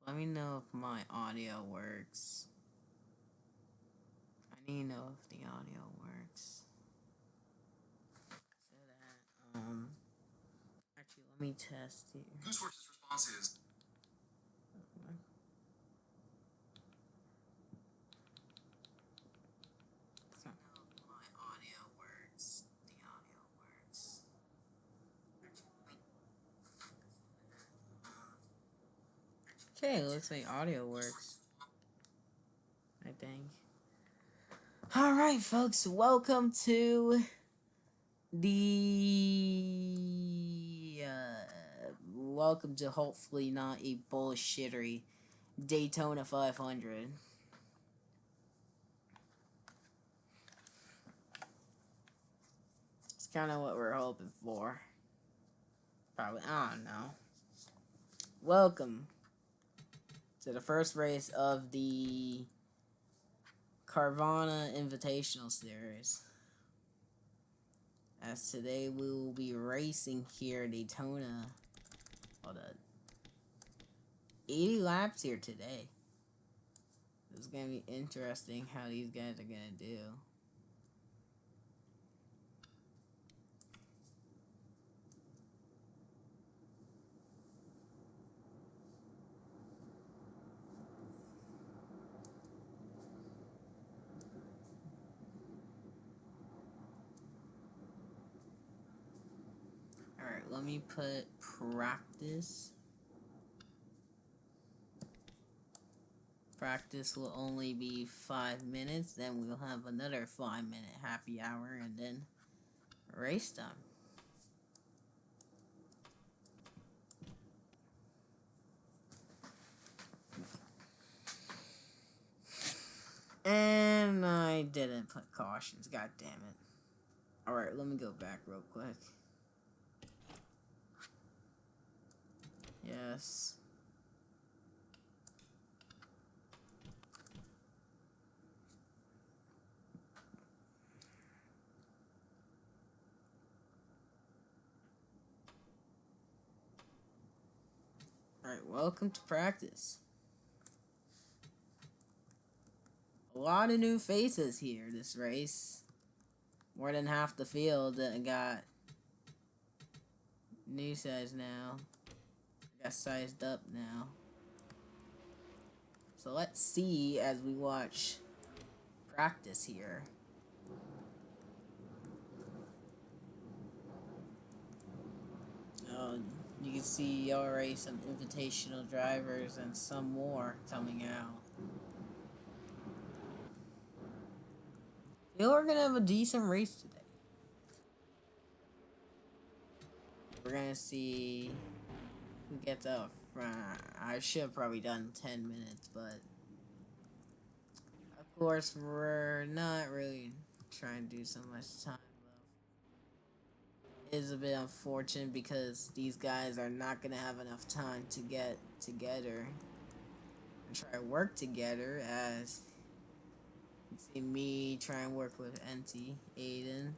Let me know if my audio works. I need to know if the audio works. So that, actually, let me test here. Gooseworks' response is. So, my audio works. The audio works. Okay, looks like audio works. I think. Alright, folks, welcome to welcome to hopefully not a bullshittery Daytona 500. It's kind of what we're hoping for. Probably, I don't know. Welcome to the first race of the Carvana Invitational Series. As today we will be racing here at Daytona. Hold on. 80 laps here today. It's gonna be interesting how these guys are gonna do. Alright, let me put practice. Practice will only be 5 minutes, then we'll have another 5-minute happy hour, and then race time. And I didn't put cautions, god damn it. Alright, let me go back real quick. Yes. Alright, welcome to practice. A lot of new faces here this race. More than half the field got new size now. Got sized up now. So let's see as we watch practice here. You can see already some invitational drivers and some more coming out. I feel we're gonna have a decent race today. We're gonna see who gets out front. I should have probably done 10 minutes, but of course we're not really trying to do so much time. It is a bit unfortunate because these guys are not gonna have enough time to get together and try to work together. As you see me try and work with NT, Aiden.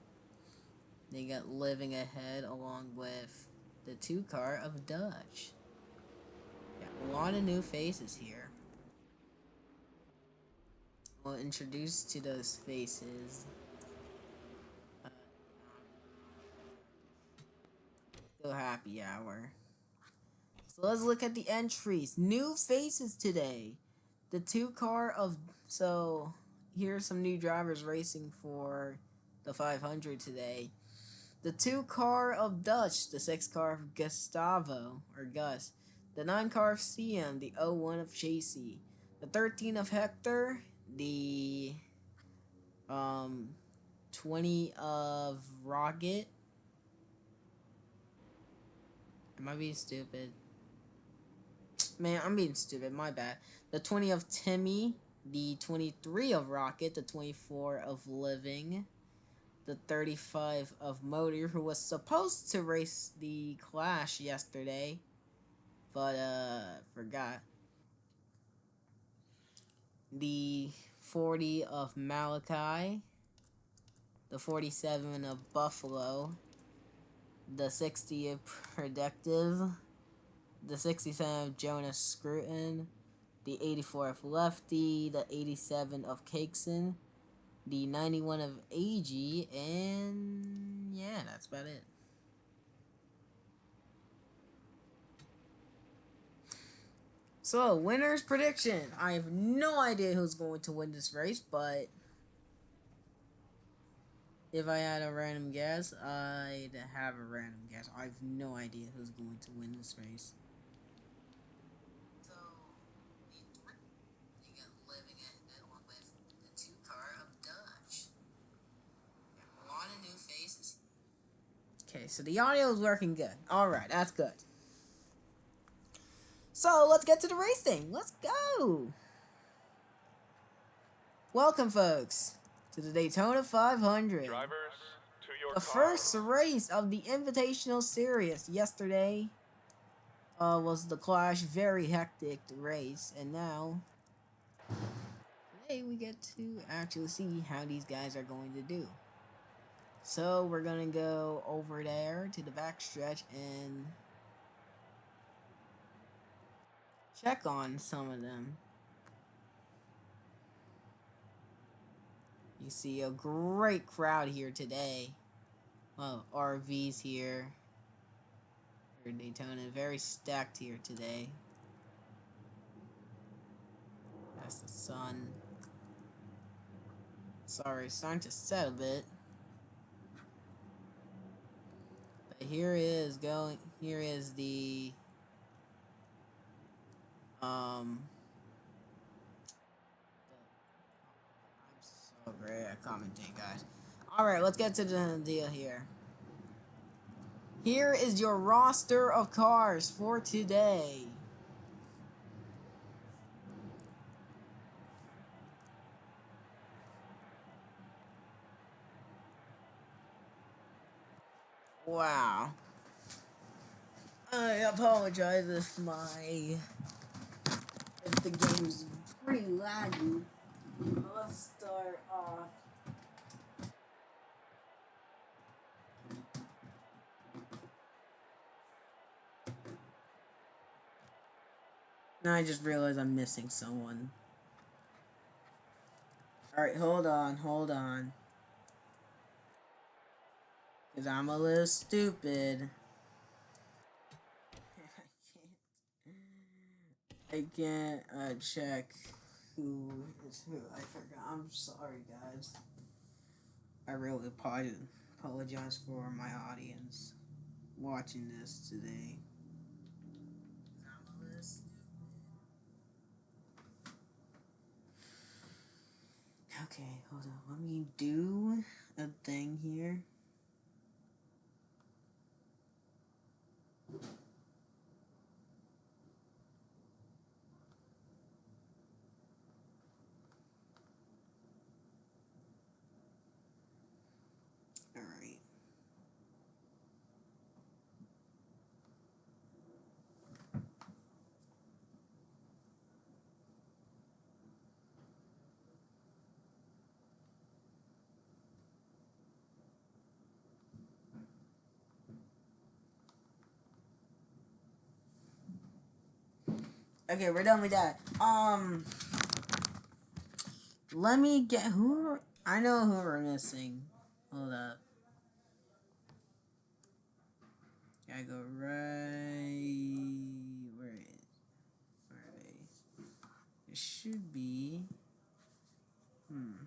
They got Living Ahead along with the 2-car of Dutch. Yeah, a lot of new faces here. We'll introduce to those faces. Go happy hour. So let's look at the entries. New faces today. The 2-car of... So, here's some new drivers racing for the 500 today. The 2-car of Dutch. The 6-car of Gustavo, or Gus. The 9-car of CM. The 01 of JC. The 13 of Hector. The 20 of Rocket. Am I being stupid? Man, I'm being stupid. My bad. The 20 of Timmy. The 23 of Rocket. The 24 of Living. The 35 of Motor, who was supposed to race the Clash yesterday, but forgot. The 40 of Malachi. The 47 of Buffalo. The 60 of Predictive. The 67 of Jonas Scruton. the 84 of Lefty, the 87 of Cakeson, the 91 of AG, and yeah, that's about it. So, winner's prediction. I have no idea who's going to win this race, but if I had a random guess, I'd have a random guess. I have no idea who's going to win this race. So, living it along with the two car of Dodge. A lot of new faces. Okay, so the audio is working good. Alright, that's good. So, let's get to the racing. Let's go! Welcome, folks, to the Daytona 500. Drivers, to your the cars. First race of the Invitational Series. Yesterday was the Clash, very hectic race, and now today we get to actually see how these guys are going to do. So we're gonna go over there to the backstretch and check on some of them. You see a great crowd here today. Well, RVs here. Daytona, very stacked here today. That's the sun. Sorry, it's starting to set a bit. But here is the I'm so great at commenting, guys. Alright, let's get to the deal here. Here is your roster of cars for today. Wow. I apologize if the game's pretty laggy. Let's start off. Now I just realized I'm missing someone. Alright, hold on. Because I'm a little stupid. I can't check who is who. I forgot. I'm sorry, guys. I really apologize for my audience watching this today. Okay, hold on. Let me do a thing here. Alright. Okay, we're done with that. Let me get who. I know who we're missing. Hold up. Gotta go right. Where are they? It should be. You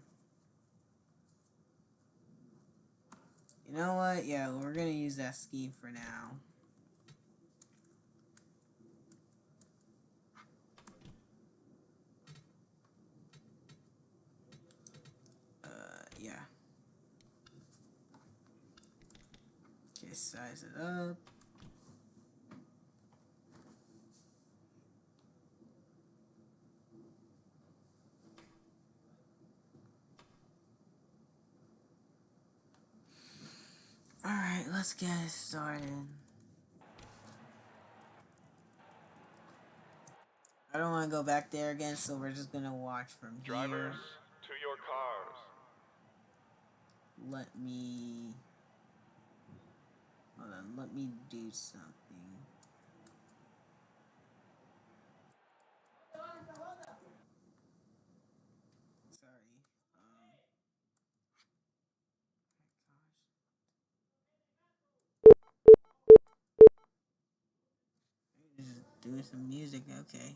know what? Yeah, we're gonna use that scheme for now. Yeah. Okay, size it up. Alright, let's get started. I don't want to go back there again, so we're just gonna watch from Drivers, here. to your cars. Let me... Hold on, let me do something. Doing some music, okay.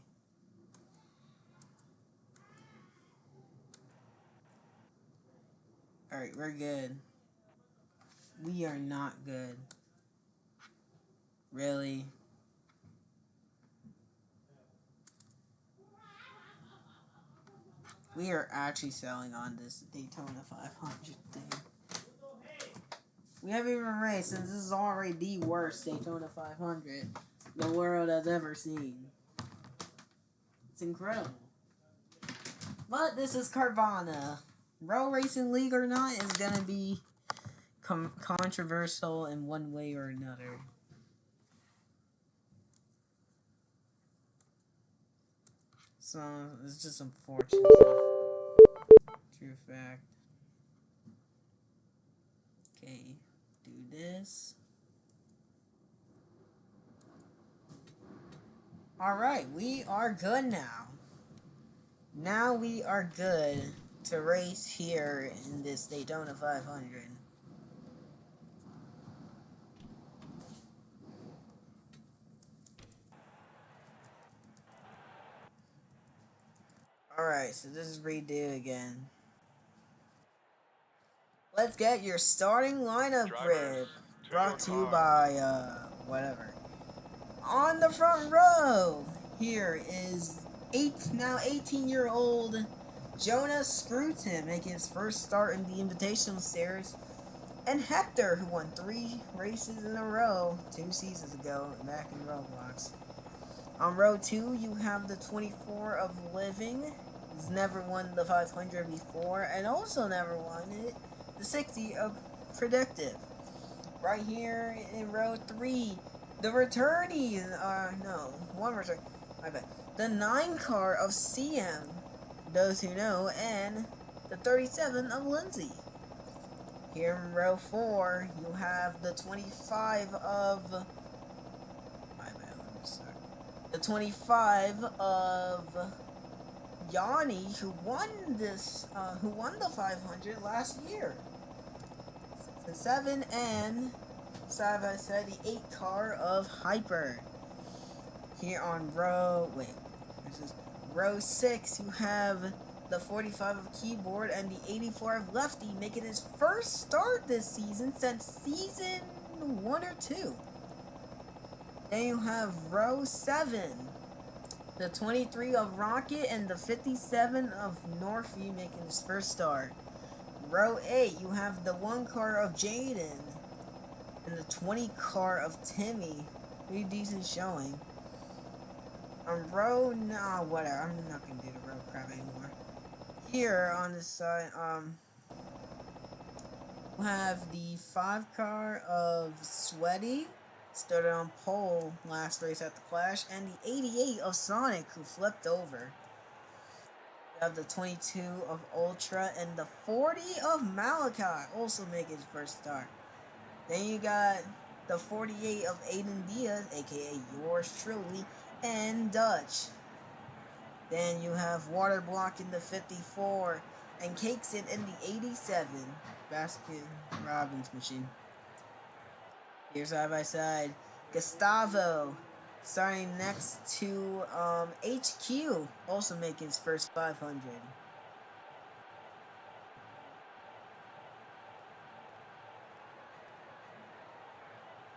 Alright, we're good. We are not good. Really? We are actually selling on this Daytona 500 thing. We haven't even raced since this is already the worst Daytona 500 the world has ever seen. It's incredible. But this is Carvana. Road Racing League or not is going to be controversial in one way or another. So, it's just unfortunate. True fact. Okay, do this. Alright, we are good now. Now we are good to race here in this Daytona 500. Alright, so this is redo again. Let's get your starting lineup grid. Brought to you by, whatever. On the front row, here is now 18-year-old Jonas Scruton making his first start in the Invitational Series. And Hector, who won 3 races in a row 2 seasons ago back in Roblox. On row 2, you have the 24 of Living. He's never won the 500 before, and also never won it. The 60 of Predictive. Right here in row 3, the returnees no, one return. My bad. The 9 car of CM, those who know, and the 37 of Lindsay. Here in row 4, you have the 25 of... My bad, let me start. The 25 of Yanni, who won the 500 last year. The 7 and, side by side, the 8 car of Hyper. Here on row 6, you have the 45 of Keyboard and the 84 of Lefty, making his first start this season since season 1 or 2. Then you have row 7, the 23 of Rocket and the 57 of Northview making his first start. Row 8, you have the 1 car of Jaden and the 20 car of Timmy. Pretty decent showing. On row, whatever, I'm not going to do the row crap anymore. Here on this side, we'll have the 5 car of Sweaty, started on pole last race at the Clash, and the 88 of Sonic, who flipped over. You have the 22 of Ultra, and the 40 of Malachi, also making his first start. Then you got the 48 of Aiden Diaz, aka yours truly, and Dutch. Then you have Water Block in the 54, and Cakes It in the 87, Basket Robbins machine. Here side by side, Gustavo, starting next to HQ, also making his first 500.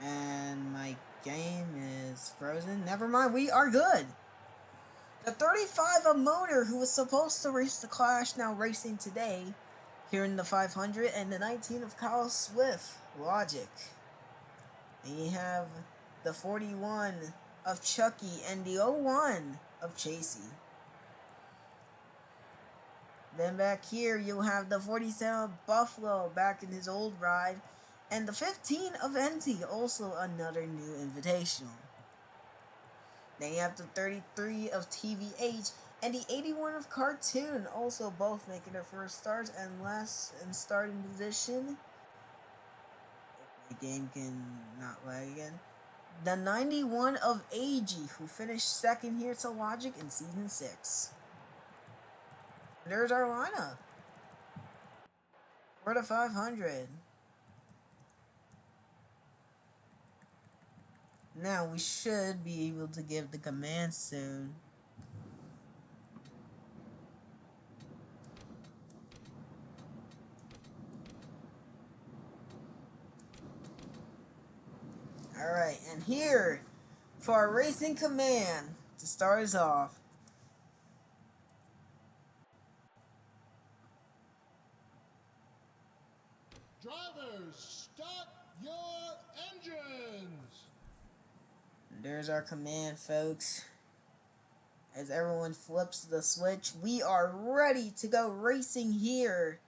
And my game is frozen. Never mind, we are good. The 35 of Motor, who was supposed to race the Clash, now racing today here in the 500, and the 19 of Kyle Swift, Logic. And you have the 41 of Chucky and the 01 of Chasey. Then back here, you have the 47 of Buffalo back in his old ride, and the 15 of NT, also another new invitational. Then you have the 33 of TVH and the 81 of Cartoon, also both making their first starts and last in starting position. If the game can not lag again. The 91 of AG, who finished second here to Logic in Season 6. There's our lineup for the 500. Now we should be able to give the command soon. Alright, and here for our racing command to start us off. Drivers, start your engines! There's our command, folks. As everyone flips the switch, we are ready to go racing here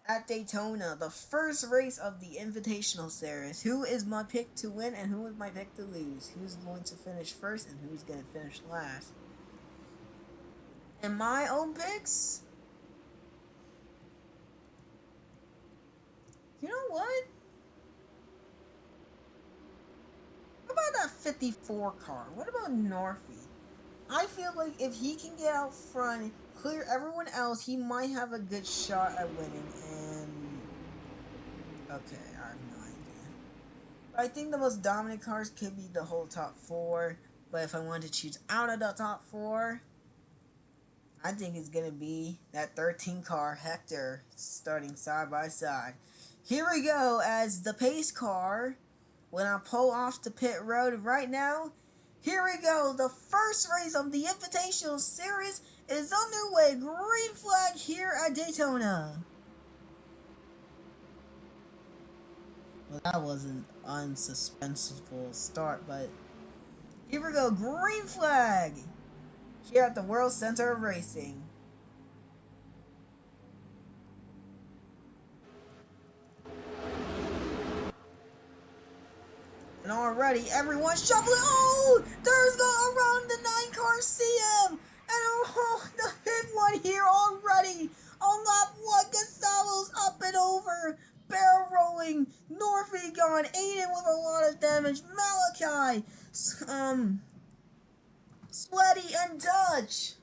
at Daytona, the first race of the Invitational Series. Who is my pick to win and who is my pick to lose? Who's going to finish first and who's going to finish last? In my own picks, you know what? How about that 54 car? What about Norfie? I feel like if he can get out front, clear everyone else, he might have a good shot at winning. And okay, I have no idea. I think the most dominant cars could be the whole top four. But if I wanted to choose out of the top four, I think it's gonna be that 13 car Hector starting side by side. Here we go as the pace car. When I pull off the pit road right now, here we go. The first race of the Invitational Series is underway. Green flag here at Daytona. Well, that was an unsuspenseful start, but here we go. Green flag here at the World Center of Racing. And already everyone's shuffling. Oh, there's go around the 9 car CM. And oh, the big one here already. On lap 1, Gonzalo's up and over. Barrel rolling. Norfie gone. Aiden with a lot of damage. Malachi. Sweaty and Dutch.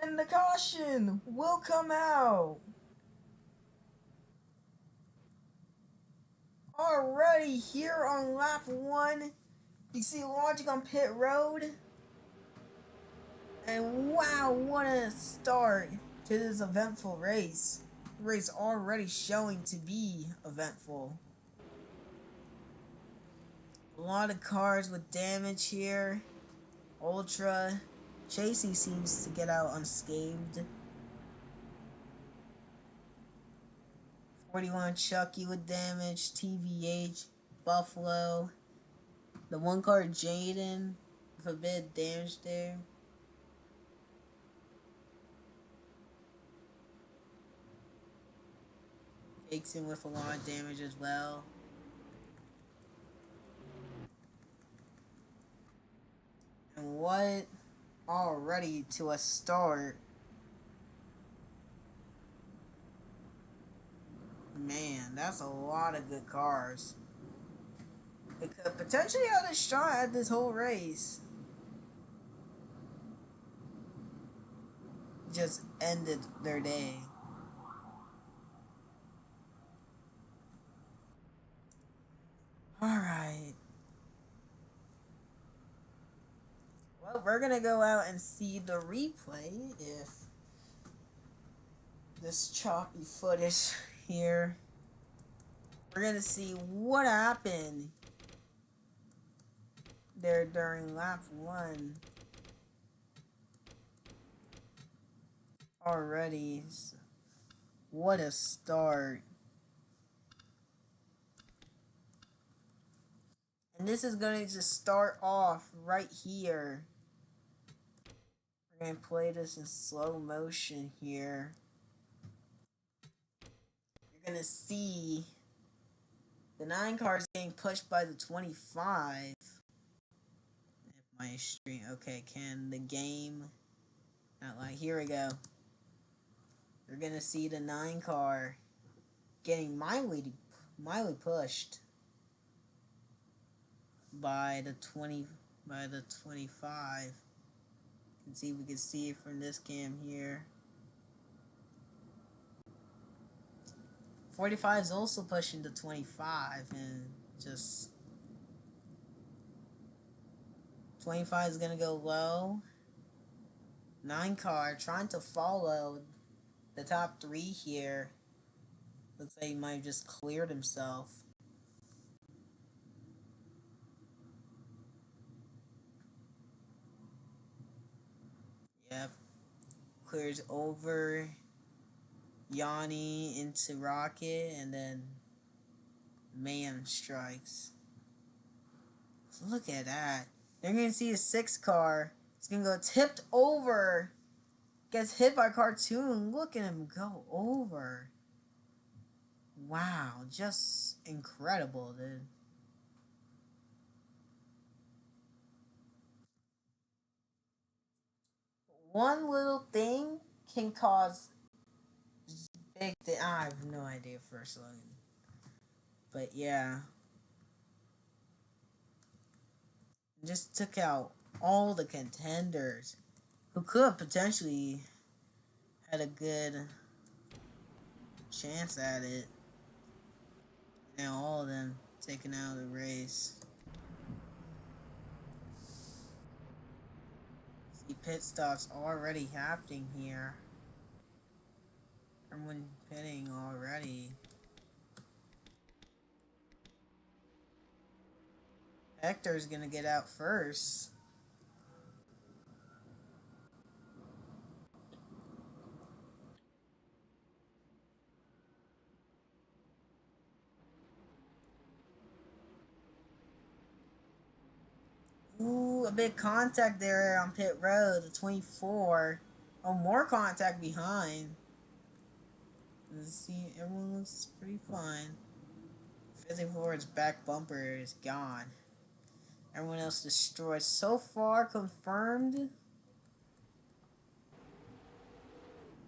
And the caution will come out. Already here on lap 1. You see Logic on pit road. And wow, what a start to this eventful race. The race already showing to be eventful. A lot of cars with damage here. Ultra. Chasey seems to get out unscathed. 41 Chucky with damage. TVH. Buffalo. The 1 car Jaden with a bit of damage there. Takes him with a lot of damage as well. And what already to a start. Man, that's a lot of good cars. It could potentially have a shot at this whole race. Just ended their day. Alright. Well, we're gonna go out and see the replay if this choppy footage here. We're gonna see what happened there during lap 1. Already. What a start. And this is going to just start off right here. We're going to play this in slow motion here. You're going to see the 9 cars getting pushed by the 25. If my stream, okay, can the game not like, here we go. You're going to see the 9 car getting mildly pushed by the 25. You can see, we can see it from this cam here. 45 is also pushing the 25 and just 25 is gonna go low. 9 car trying to follow the top 3 here. Looks like he might have just cleared himself. Yep. Clears over Yanni into Rocket, and then Man strikes. So look at that. They're gonna see a 6 car. It's gonna go tipped over. Gets hit by Cartoon. Look at him go over. Wow, just incredible, dude. One little thing can cause big thing. I have no idea first one. But yeah. Just took out all the contenders who could potentially had a good chance at it. Now all of them taken out of the race. See, pit stops already happening here. Everyone pitting already. Hector's gonna get out first. Ooh, a big contact there on pit road, the 24. Oh, more contact behind. Let's see, everyone looks pretty fine. 54's back bumper is gone. Everyone else destroyed. So far, confirmed.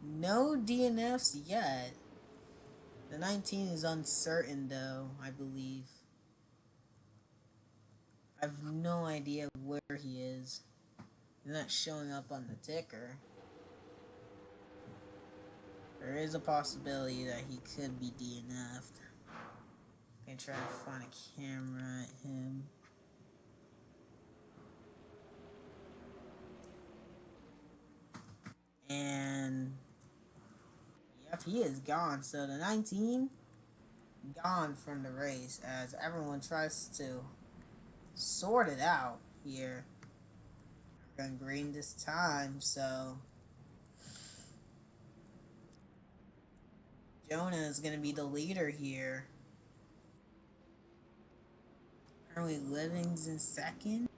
No DNFs yet. The 19 is uncertain, though, I believe. I have no idea where he is. He's not showing up on the ticker. There is a possibility that he could be DNF'd. I'm gonna try to find a camera at him. And yep, he is gone. So the 19 gone from the race as everyone tries to sort it out here. We're going green this time, so Jonah is going to be the leader here. Apparently Living's in second.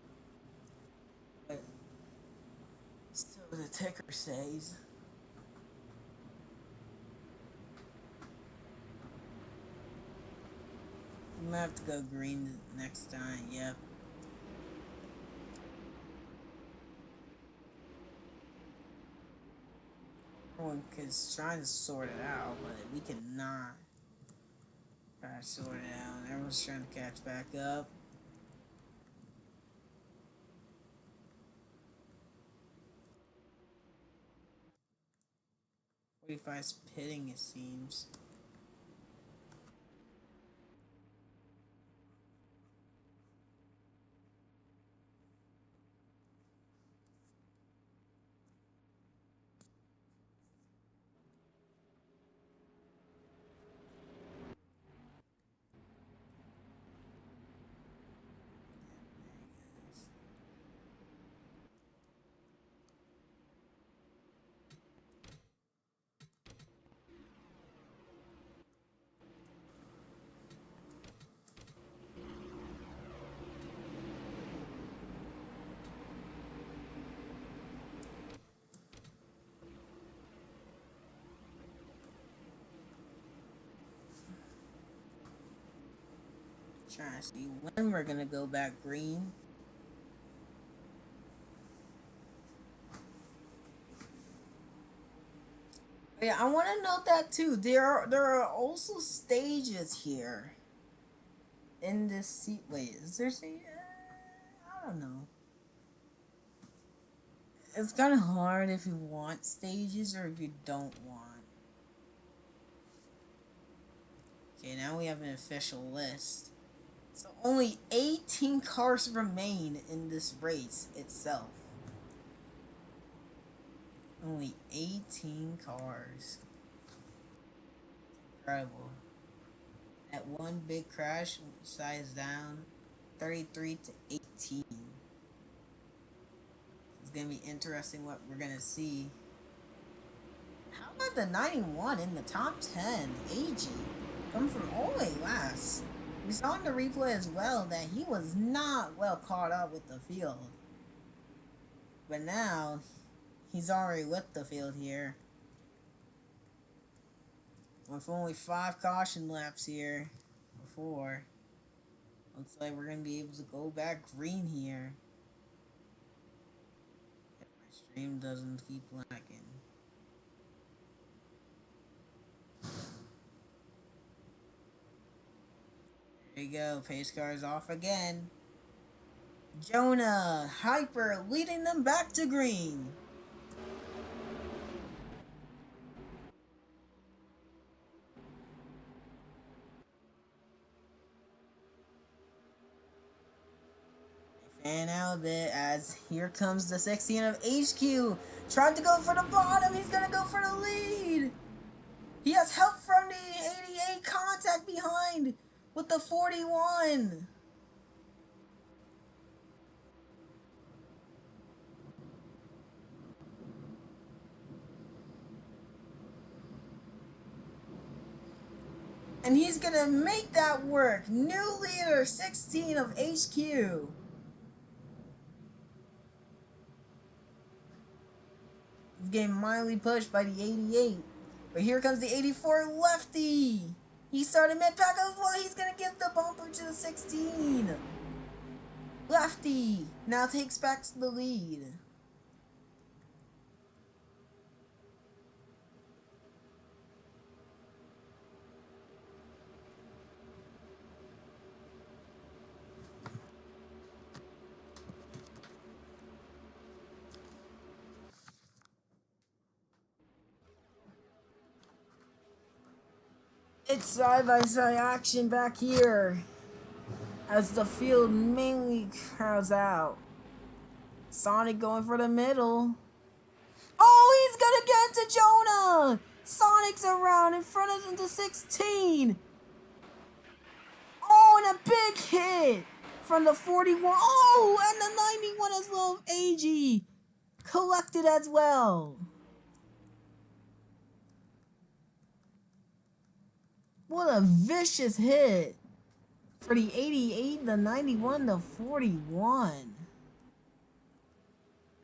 But so the ticker says. I'm gonna have to go green next time, yep. Everyone is trying to sort it out, but we cannot try to sort it out. Everyone's trying to catch back up. If I was pitting, it seems. Trying to see when we're gonna go back green. Yeah, I want to note that too. There are also stages here in this seat. Wait, is there stage? I don't know. It's kind of hard if you want stages or if you don't want. Okay, now we have an official list. So only 18 cars remain in this race itself. Only 18 cars. Incredible. That one big crash size down 33 to 18. It's gonna be interesting what we're gonna see. How about the 91 in the top 10? AG come from all the way last. We saw in the replay as well that he was not well caught up with the field. But now he's already with the field here. With only 5 caution laps here. Before. Looks like we're going to be able to go back green here. If my stream doesn't keep lagging. There you go. Pace car is off again. Jonah, Hyper, leading them back to green. Fan out a bit as here comes the 16 of HQ. Tried to go for the bottom. He's going to go for the lead. He has help from the 88 contact behind with the 41. And he's going to make that work. New leader, 16 of HQ. He's getting mildly pushed by the 88. But here comes the 84 lefty. He started mid-pack as well. He's going to give the bumper to the 16. Lefty now takes back the lead. It's side-by-side action back here as the field mainly crowds out. Sonic going for the middle. Oh, he's gonna get to Jonah! Sonic's around in front of the 16. Oh, and a big hit from the 41. Oh, and the 91 as well. AG collected as well. What a vicious hit for the 88, the 91, the 41.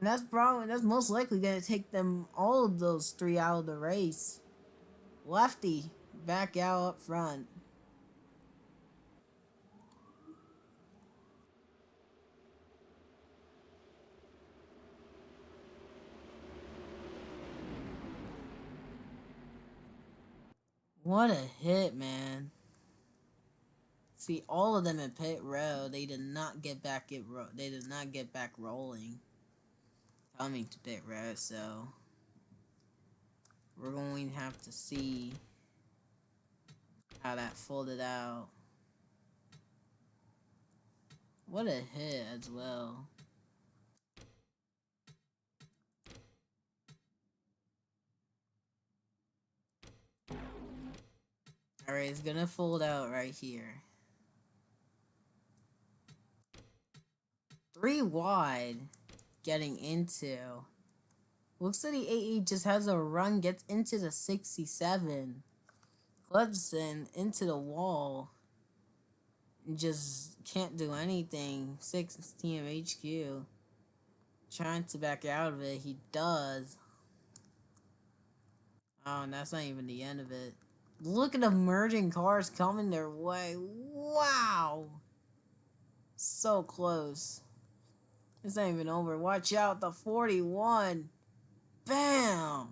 And that's most likely gonna take them all of those 3 out of the race. Lefty back out up front. What a hit, man. See, all of them in pit row, they did not get back rolling coming to pit row, so we're going to have to see how that folded out. What a hit as well. Alright, it's gonna fold out right here. 3 wide getting into. Looks like the 88 just has a run, gets into the 67. Clemson into the wall. Just can't do anything. 16 of HQ. Trying to back out of it. He does. Oh, and that's not even the end of it. Look at the merging cars coming their way. Wow. So close. It's not even over. Watch out. The 41. Bam.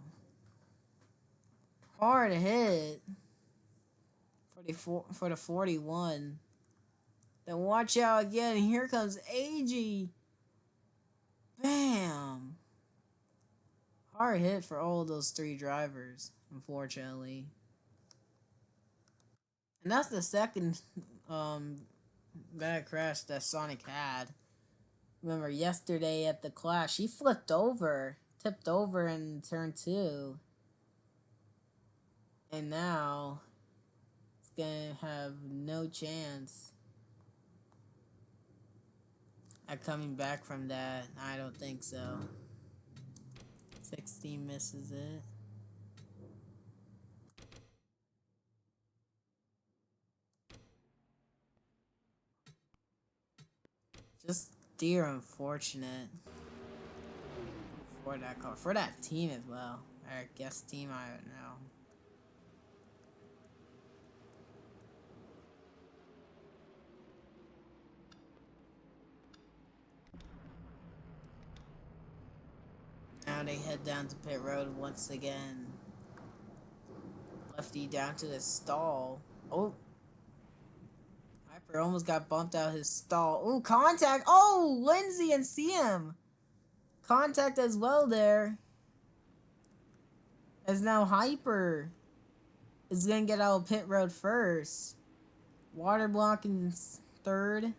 Hard hit. For the 41. Then watch out again. Here comes AG. Bam. Hard hit for all of those 3 drivers, unfortunately. And that's the second That crash that Sonic had. Remember yesterday at the clash, he flipped over, tipped over in turn 2. And now, it's gonna have no chance at coming back from that. I don't think so. 16 misses it. Just dear unfortunate for that car. For that team as well. Or guess team, I don't know. Now they head down to pit road once again. Lefty down to the stall. Oh. Hyper almost got bumped out his stall. Oh, contact. Oh, Lindsay and CM. Contact as well there. As now Hyper is going to get out of pit road first. Water block in third.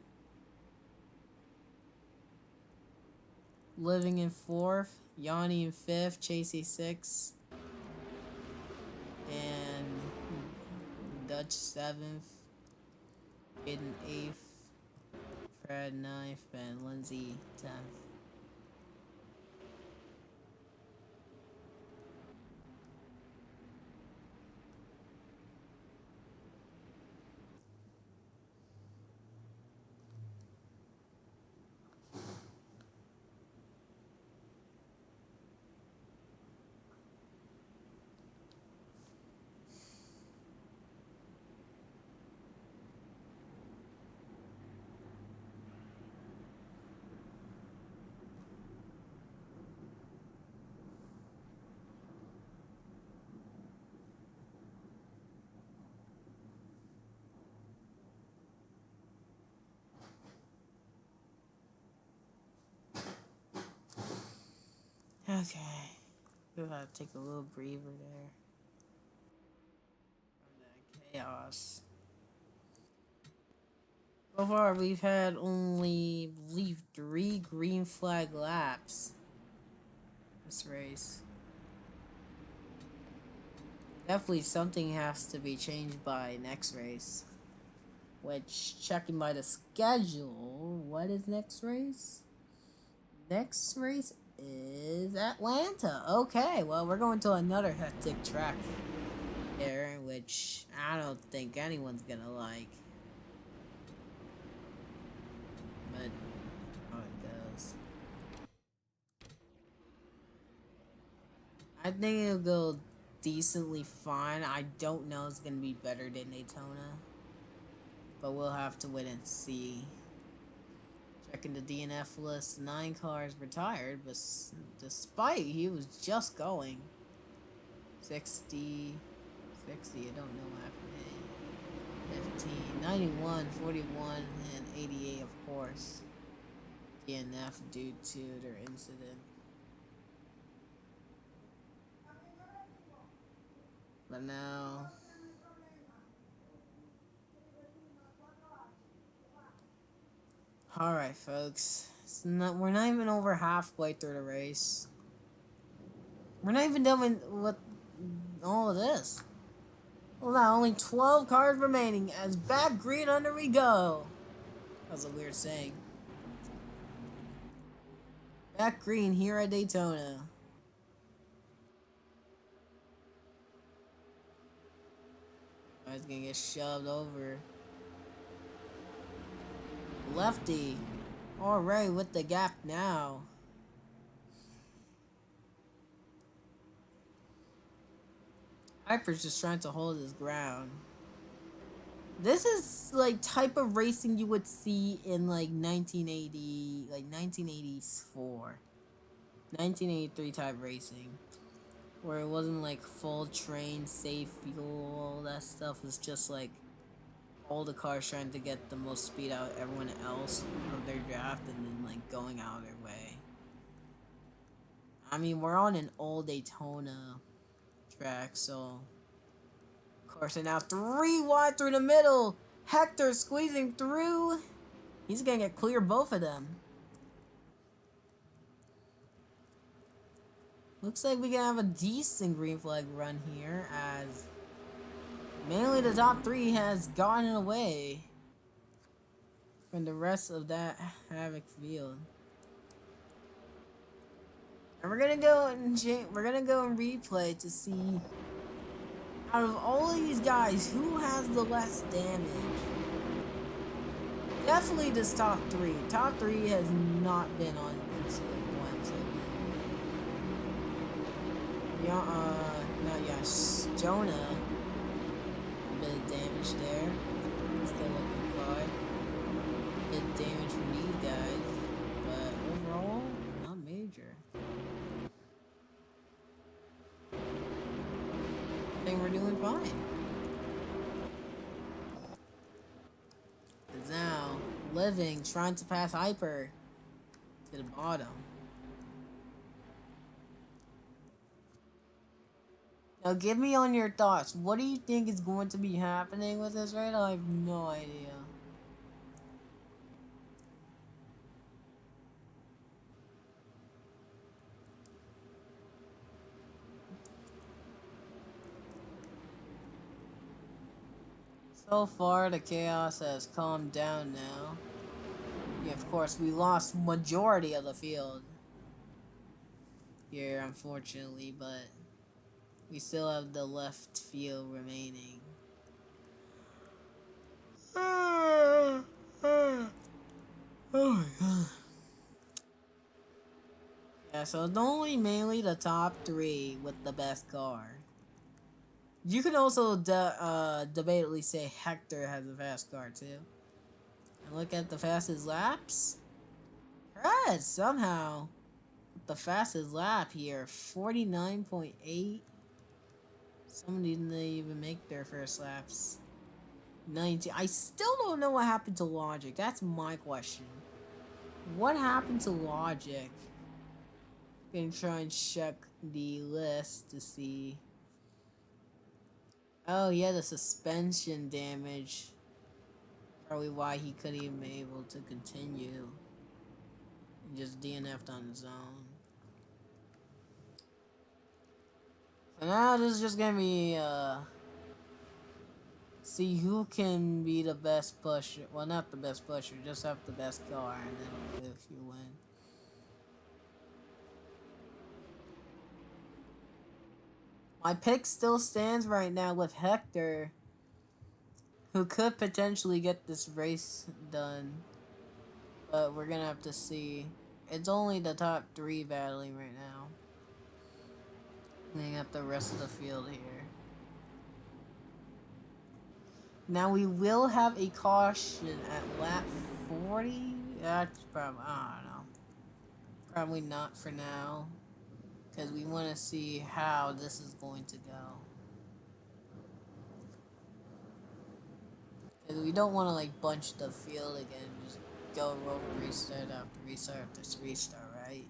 Living in fourth. Yanni in fifth. Chasey sixth. And Dutch seventh. Aiden eighth. Fred ninth. And Lindsay 10th. Okay. We'll have to take a little breather there from that chaos. So far, we've had only, I believe, 3 green flag laps this race. Definitely something has to be changed by next race. Which, checking by the schedule, what is next race? Next race is Atlanta. Okay, well, we're going to another hectic track there, which I don't think anyone's gonna like. But how it goes. I think it'll go decently fine. I don't know it's gonna be better than Daytona. But we'll have to wait and see. Checking the DNF list, 9 cars retired, but despite he was just going 60, I don't know after 15, 91, 41, and 88, of course. DNF due to their incident. But now, alright, folks. We're not even over halfway through the race. We're not even done with all of this. Well, now only 12 cars remaining. As back green under we go. That was a weird saying. Back green here at Daytona. I was gonna get shoved over. Lefty. Alright, with the gap now. Hyper's just trying to hold his ground. This is like type of racing you would see in like 1980, like 1984, 1983 type racing, where it wasn't like full train, safe fuel, all that stuff. Was just like all the cars trying to get the most speed out of everyone else of their draft and then like going out of their way. I mean, we're on an old Daytona track, so of course, and now 3 wide through the middle. Hector squeezing through. He's gonna get clear both of them. Looks like we can have a decent green flag run here, as mainly the top three has gotten away from the rest of that Havoc field. And we're gonna go and replay to see, out of all of these guys, who has the less damage. Definitely this top three. Top three has not been on incident ones. Not yes. Jonah, a bit of damage there. Still looking fine. A bit of damage from these guys, but overall, not major. I think we're doing fine. Cause now, Living, trying to pass Hyper to the bottom. Now give me on your thoughts. What do you think is going to be happening with this right now? I have no idea. So far, the chaos has calmed down now. Yeah, of course, we lost majority of the field here, unfortunately, but we still have the left field remaining. Oh my god. Yeah, so it's only mainly the top three with the best car. You can also debatably say Hector has a fast car too. And look at the fastest laps. Red somehow the fastest lap here, 49.8. Some didn't even make their first laps. 19. I still don't know what happened to Logic. That's my question. What happened to Logic? Gonna try and check the list to see. Oh yeah, the suspension damage. Probably why he couldn't even be able to continue. He just DNF'd on his own. So now this is just gonna be see who can be the best pusher. Well, not the best pusher, just have the best car, and then if you win. My pick still stands right now with Hector, who could potentially get this race done. But we're gonna have to see. It's only the top three battling right now. Looking at the rest of the field here. Now we will have a caution at lap 40. That's probably, I don't know. Probably not for now. Because we want to see how this is going to go. Because we don't want to like bunch the field again. Just go roll restart after restart after restart, right?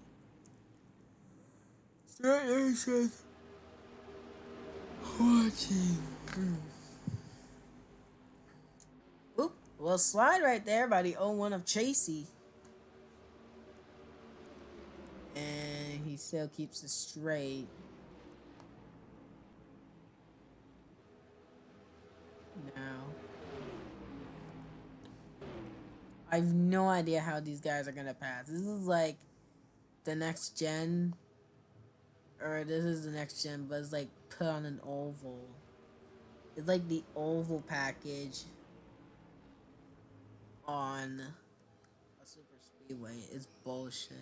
Watching. Oop, well, slide right there by the 0-1 of Chasey. And he still keeps it straight. Now, I have no idea how these guys are gonna pass. This is like the next gen, or this is the next gen, but it's like put on an oval. It's like the oval package on a super speedway. It's bullshit.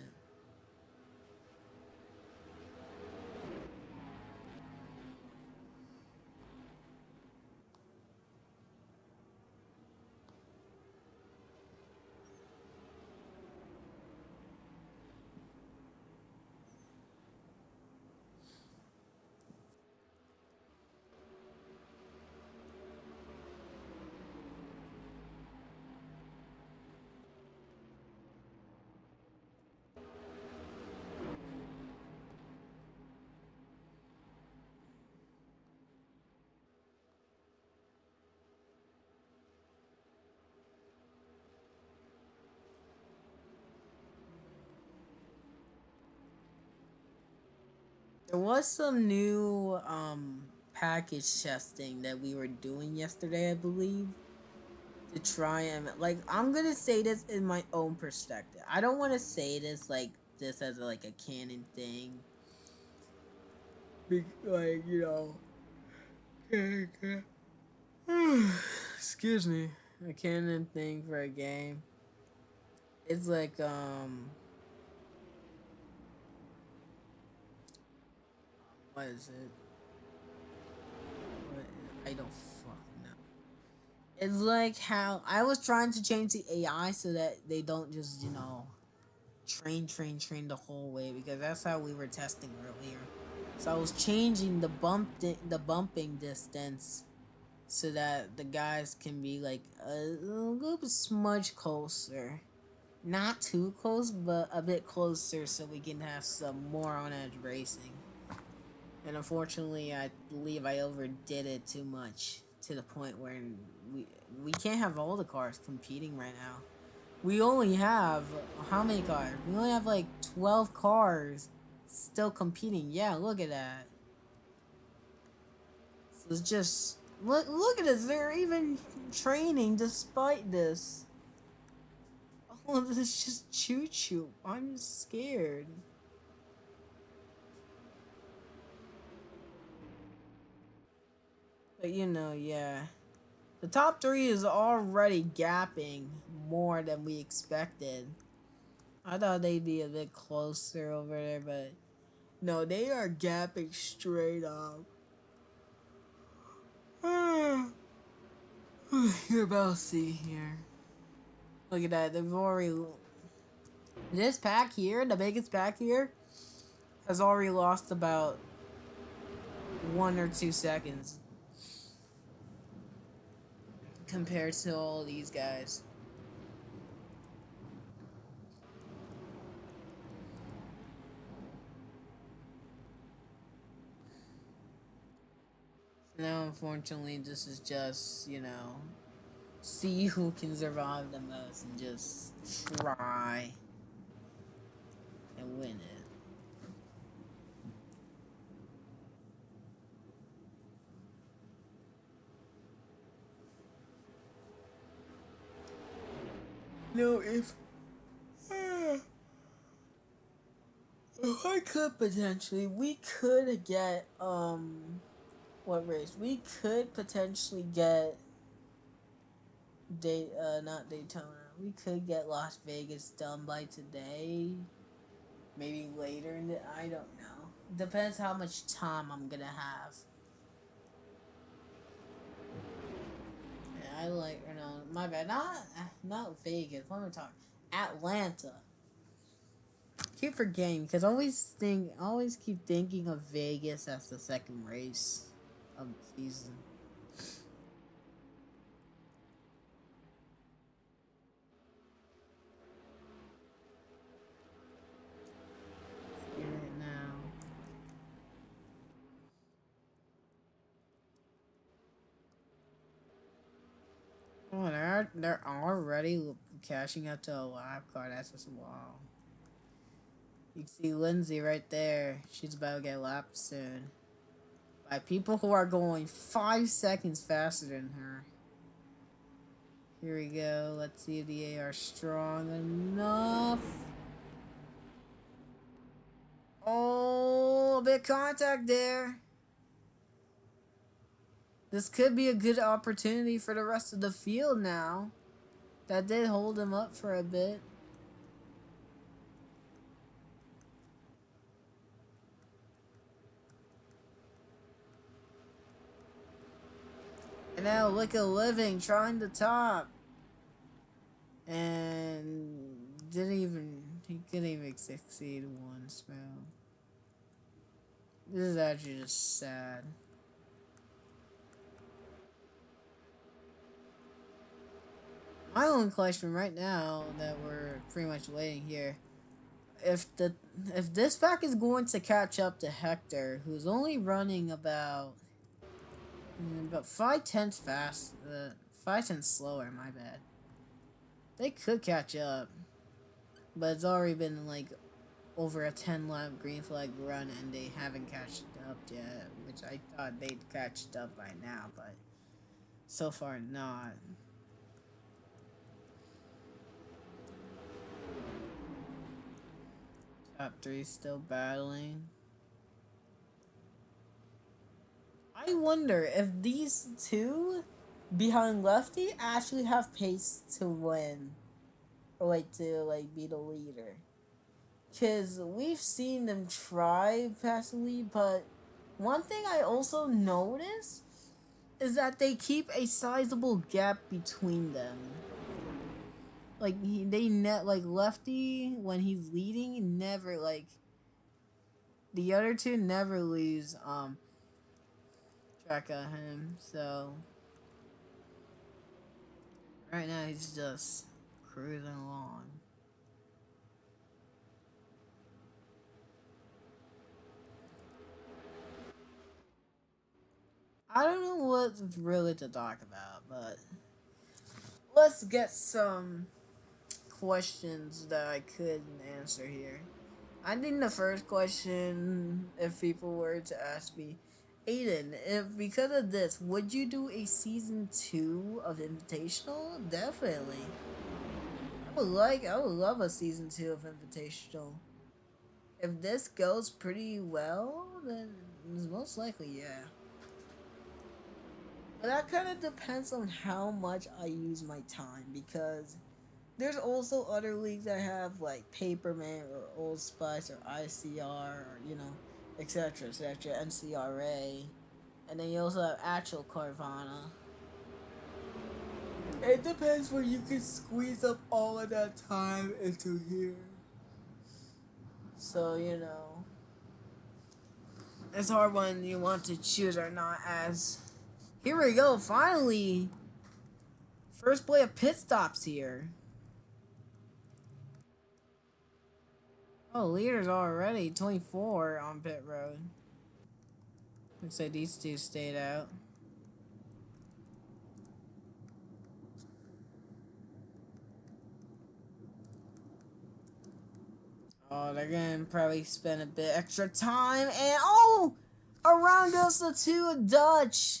There was some new package testing that we were doing yesterday, I believe, to try and like I'm gonna say this in my own perspective. I don't want to say this like this as like a canon thing, like excuse me, a canon thing for a game. It's like what is it? I don't fucking know. It's like how I was trying to change the AI so that they don't just train the whole way, because that's how we were testing earlier. So I was changing the bumping distance so that the guys can be like a little bit smudge closer. Not too close, but a bit closer so we can have some more on edge racing. And unfortunately, I believe I overdid it too much to the point where we we can't have all the cars competing right now. We only have how many cars? We only have like 12 cars still competing. Yeah, look at that. So it's just look at this. They're even training despite this. Oh, this is just choo choo. I'm scared. But yeah. The top three is already gapping more than we expected. I thought they'd be a bit closer over there, but no, they are gapping straight up. You're about to see here. Look at that. They've already. This pack here, the biggest pack here, has already lost about 1 or 2 seconds compared to all these guys. So now, unfortunately, this is just, see who can survive the most and just try and win it. No, if I could potentially, we could get what race? We could potentially get not Daytona. We could get Las Vegas done by today. Maybe later in the I don't know. Depends how much time I'm gonna have. Yeah, I like my bad. Not Vegas. What am I talking? Atlanta. Keep forgetting because always keep thinking of Vegas as the second race of the season. See right now. Oh, they're already cashing out to a lap car. That's just wow. You can see Lindsay right there. She's about to get lapped soon by people who are going 5 seconds faster than her. Here we go. Let's see if the A are strong enough. Oh, a bit of contact there. This could be a good opportunity for the rest of the field now. That did hold him up for a bit. And now look at Living trying to top. And he couldn't even succeed one spell. This is actually just sad. My only question right now that we're pretty much waiting here, if this pack is going to catch up to Hector, who's only running about 5/10 fast, 5/10 slower. My bad. They could catch up, but it's already been like over a 10 lap green flag run and they haven't catched up yet, which I thought they'd catched up by now, but so far not. Top 3 still battling. I wonder if these two behind Lefty actually have pace to win. Or like to like be the leader. Cause we've seen them try passively, but one thing I also notice is that they keep a sizable gap between them. Like like Lefty when he's leading never like the other two never lose track of him. So right now he's just cruising along. I don't know what really to talk about, but let's get some questions that I could answer here. I think the first question, if people were to ask me, Aiden, if because of this, would you do a season 2 of Invitational? Definitely. I would love a season 2 of Invitational. If this goes pretty well, then most likely, yeah. But that kind of depends on how much I use my time because there's also other leagues that have like Paperman or Old Spice or ICR or etc. NCRA, and then you also have actual Carvana. It depends where you can squeeze up all of that time into here. So it's hard when you want to choose or not. As here we go, finally, first play of pit stops here. Oh, leaders already 24 on pit road. Looks like these two stayed out. Oh, they're gonna probably spend a bit extra time, and oh! Around goes the two Dutch.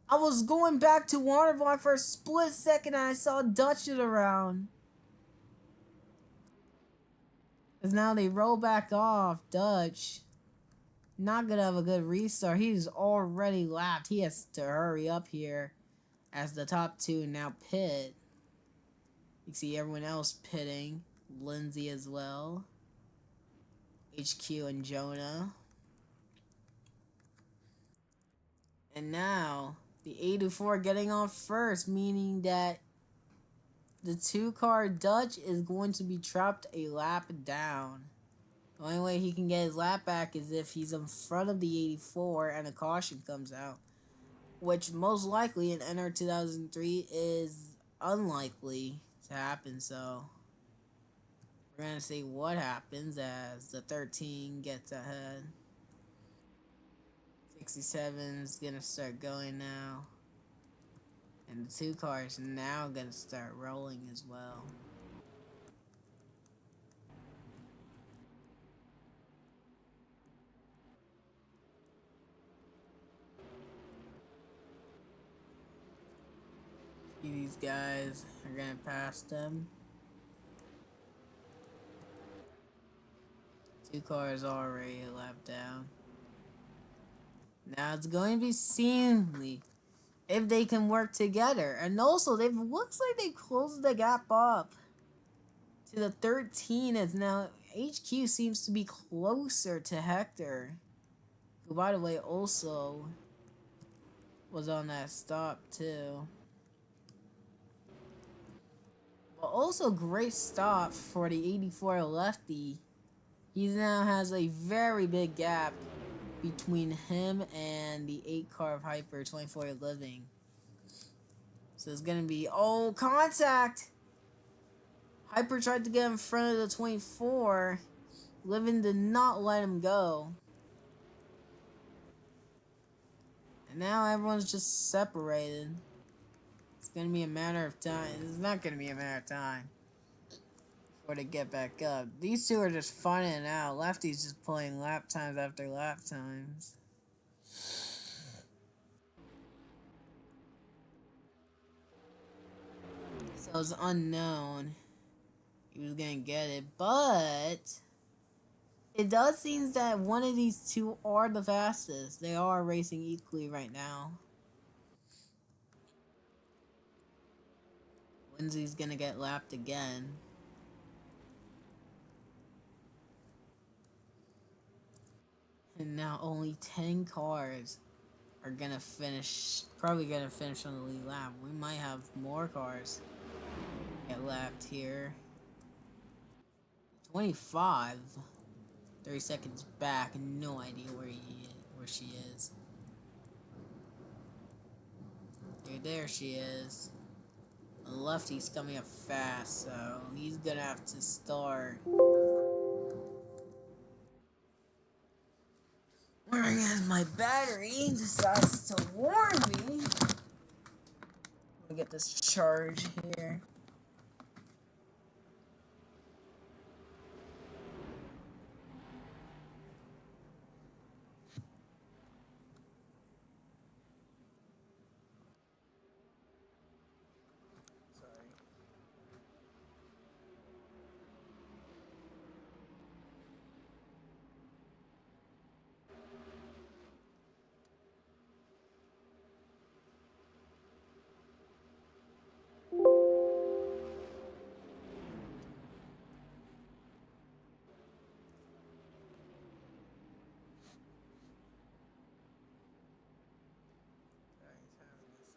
I was going back to Watermark for a split second and I saw Dutch it around. Because now they roll back off. Dutch. Not gonna have a good restart. He's already lapped. He has to hurry up here as the top two now pit. You see everyone else pitting. Lindsay as well. HQ and Jonah. And now the 84 getting off first, meaning that the 2-car Dutch is going to be trapped a lap down. The only way he can get his lap back is if he's in front of the 84 and a caution comes out, which most likely in NR 2003 is unlikely to happen. So we're going to see what happens as the 13 gets ahead. 67's going to start going now. And the 2 cars now gonna start rolling as well. See, these guys are gonna pass them. 2 cars already a lap down. Now it's going to be seemingly if they can work together. And also, they looks like they closed the gap up to the 13 as now HQ seems to be closer to Hector, who by the way also was on that stop too. But also great stop for the 84 lefty. He now has a very big gap between him and the 8-car of Hyper 24 living. So it's gonna be contact. Hyper tried to get in front of the 24. Living did not let him go. And now everyone's just separated. It's gonna be a matter of time. It's not gonna be a matter of time or to get back up. These two are just funning it out. Lefty's just playing lap times after lap times. So it's unknown he was gonna get it, but it does seem that one of these two are the fastest. They are racing equally right now. Lindsay's gonna get lapped again. And now only 10 cars are gonna finish, probably gonna finish on the lead lap. We might have more cars get lapped here. 25, 30 seconds back, no idea where she is. There she is. The lefty's coming up fast, so he's gonna have to start. Whereas as my battery decides to warn me. Let me get this charge here.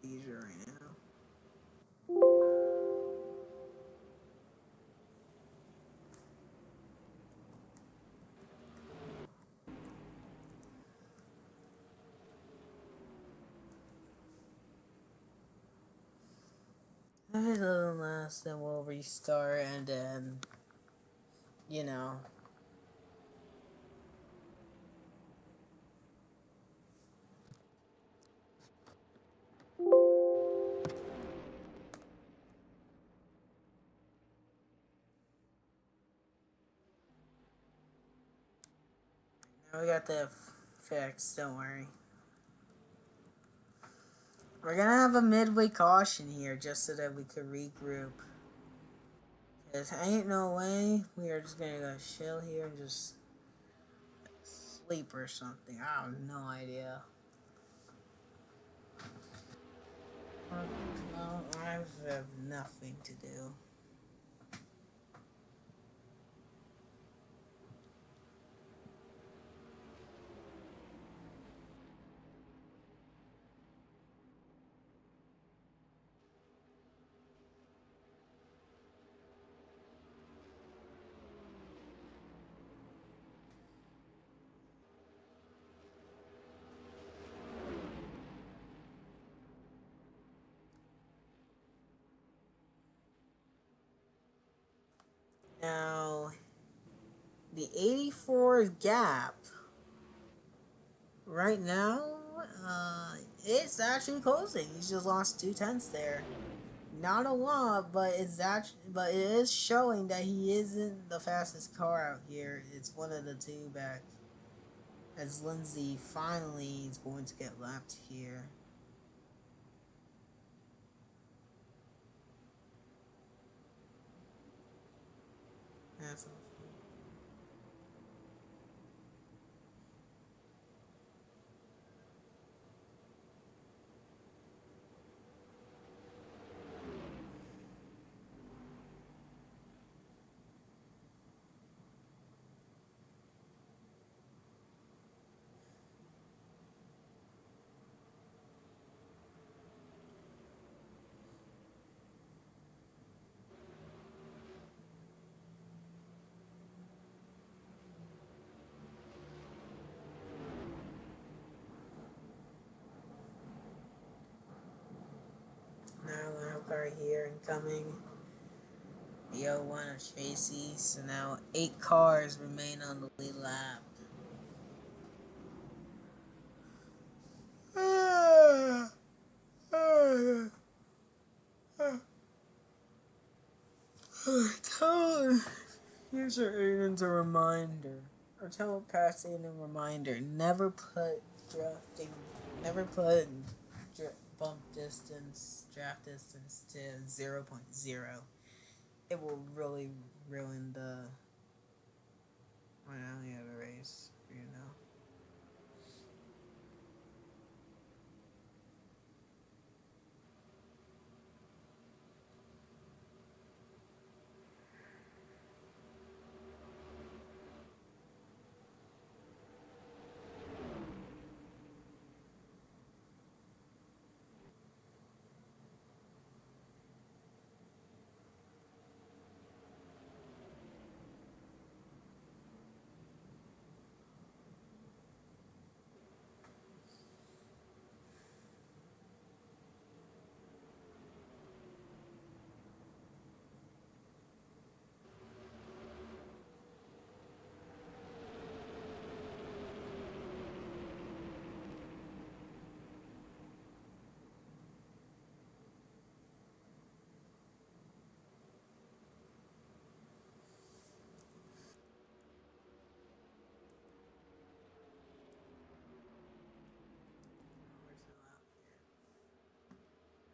He's having a seizure right now. A little less, then we'll restart, and then, you know. Now we got the fixed, don't worry. We're gonna have a midway caution here just so that we could regroup. Cause ain't no way we are just gonna go chill here and just sleep or something. I have no idea. No, I have nothing to do. Now, the 84 gap right now, it's actually closing. He's just lost 2/10 there. Not a lot, but it is showing that he isn't the fastest car out here. It's one of the two back. As Lindsay finally is going to get lapped here. That's now our car here incoming. The 01 of Tracy. So now 8 cars remain on the lead lap. Here's our Aiden's a reminder. Or tell past Aiden a reminder. Never put drafting. Never put bump distance, draft distance to 0.0. It will really ruin the. I only have a race, you know.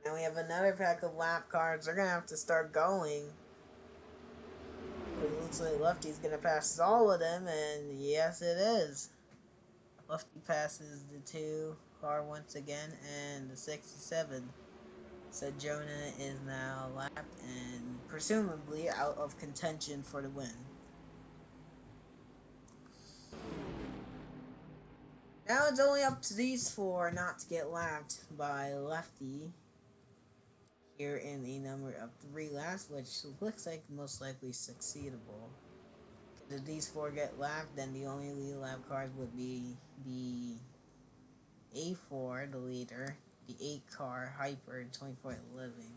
Now we have another pack of lap cards. They're gonna have to start going. It looks like Lefty's gonna pass all of them, and yes, it is. Lefty passes the 2 car once again, and the 67. So Jonah is now lapped and presumably out of contention for the win. Now it's only up to these 4 not to get lapped by Lefty here in the number of 3 laps, which looks like most likely succeedable. If these 4 get lapped, then the only lead lap cars would be the A4, the leader, the 8 car, Hyper, and 24 Living.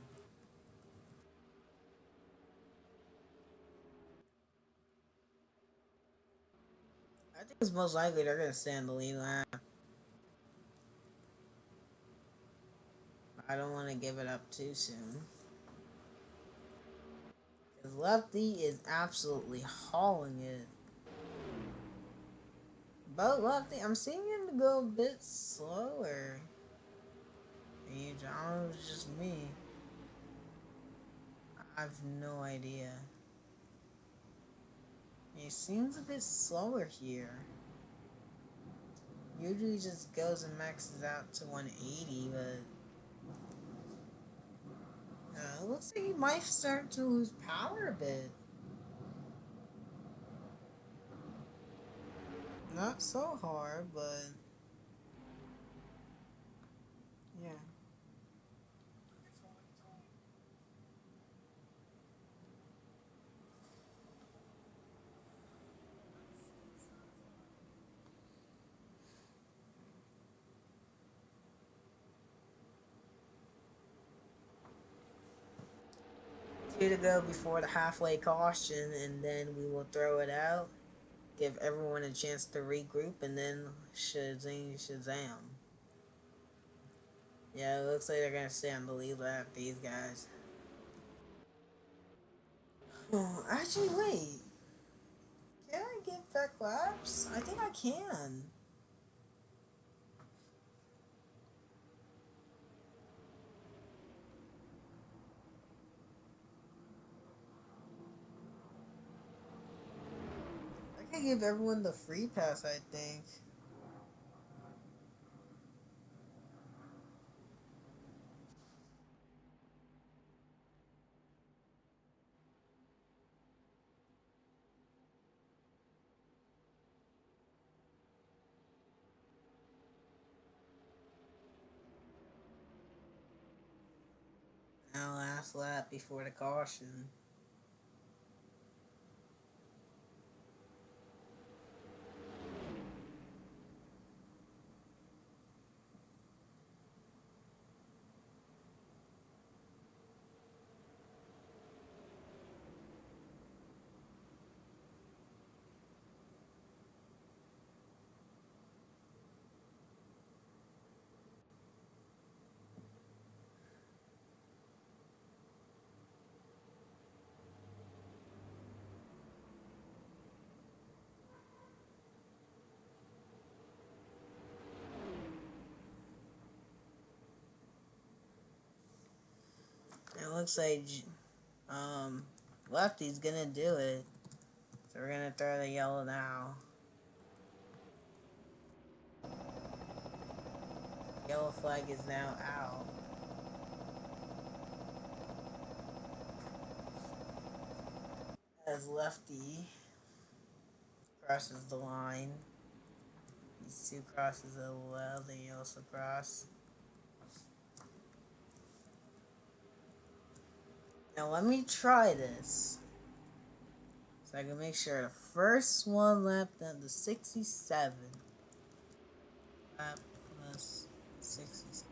I think it's most likely they're going to stay on the lead lap. I don't want to give it up too soon. Because Lefty is absolutely hauling it. But Lefty, I'm seeing him to go a bit slower. And I don't know if it's just me. I have no idea. He seems a bit slower here. Usually just goes and maxes out to 180, but it looks like he might start to lose power a bit. Not so hard, but yeah. Two to go before the halfway caution, and then we will throw it out. Give everyone a chance to regroup, and then Shazam. Yeah, it looks like they're gonna stay on the lead lap, these guys. Oh, actually, wait. Can I give back laps? I think I can. I can give everyone the free pass, I think. Now last lap before the caution. Looks like Lefty's gonna do it. So we're gonna throw the yellow now. Yellow flag is now out. As Lefty crosses the line. These two crosses as well, they also cross. Now let me try this. So I can make sure the first one lap down to 67. Lap plus 67.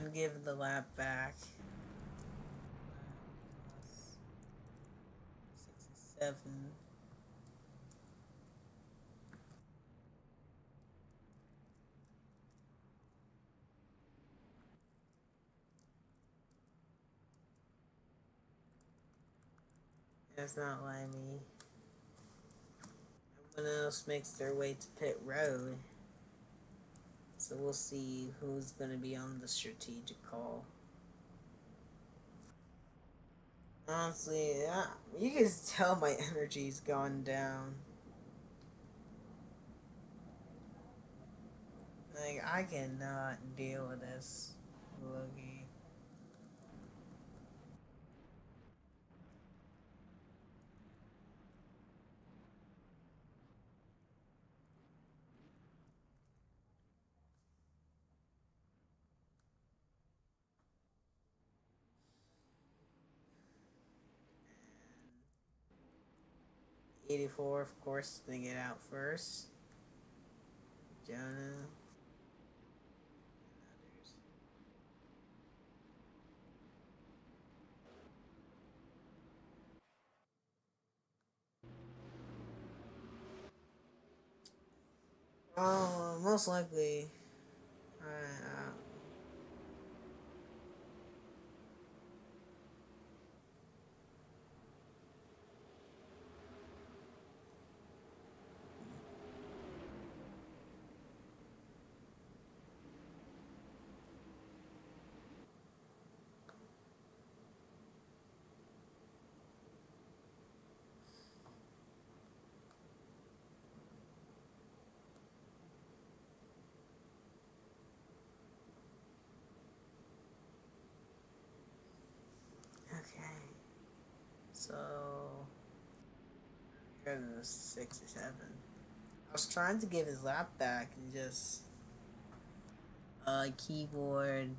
And give the lap back. Lap plus 67. That's not letting me. Everyone else makes their way to pit road. So we'll see who's going to be on the strategic call. Honestly, you can tell my energy's gone down. Like, I cannot deal with this, Logie. And 84, of course, they get out first. Jonah. And others. Oh, most likely. Alright, okay. So, go to the 67. I was trying to give his lap back and just keyboard.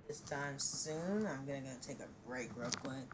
This time soon. I'm gonna go take a break real quick.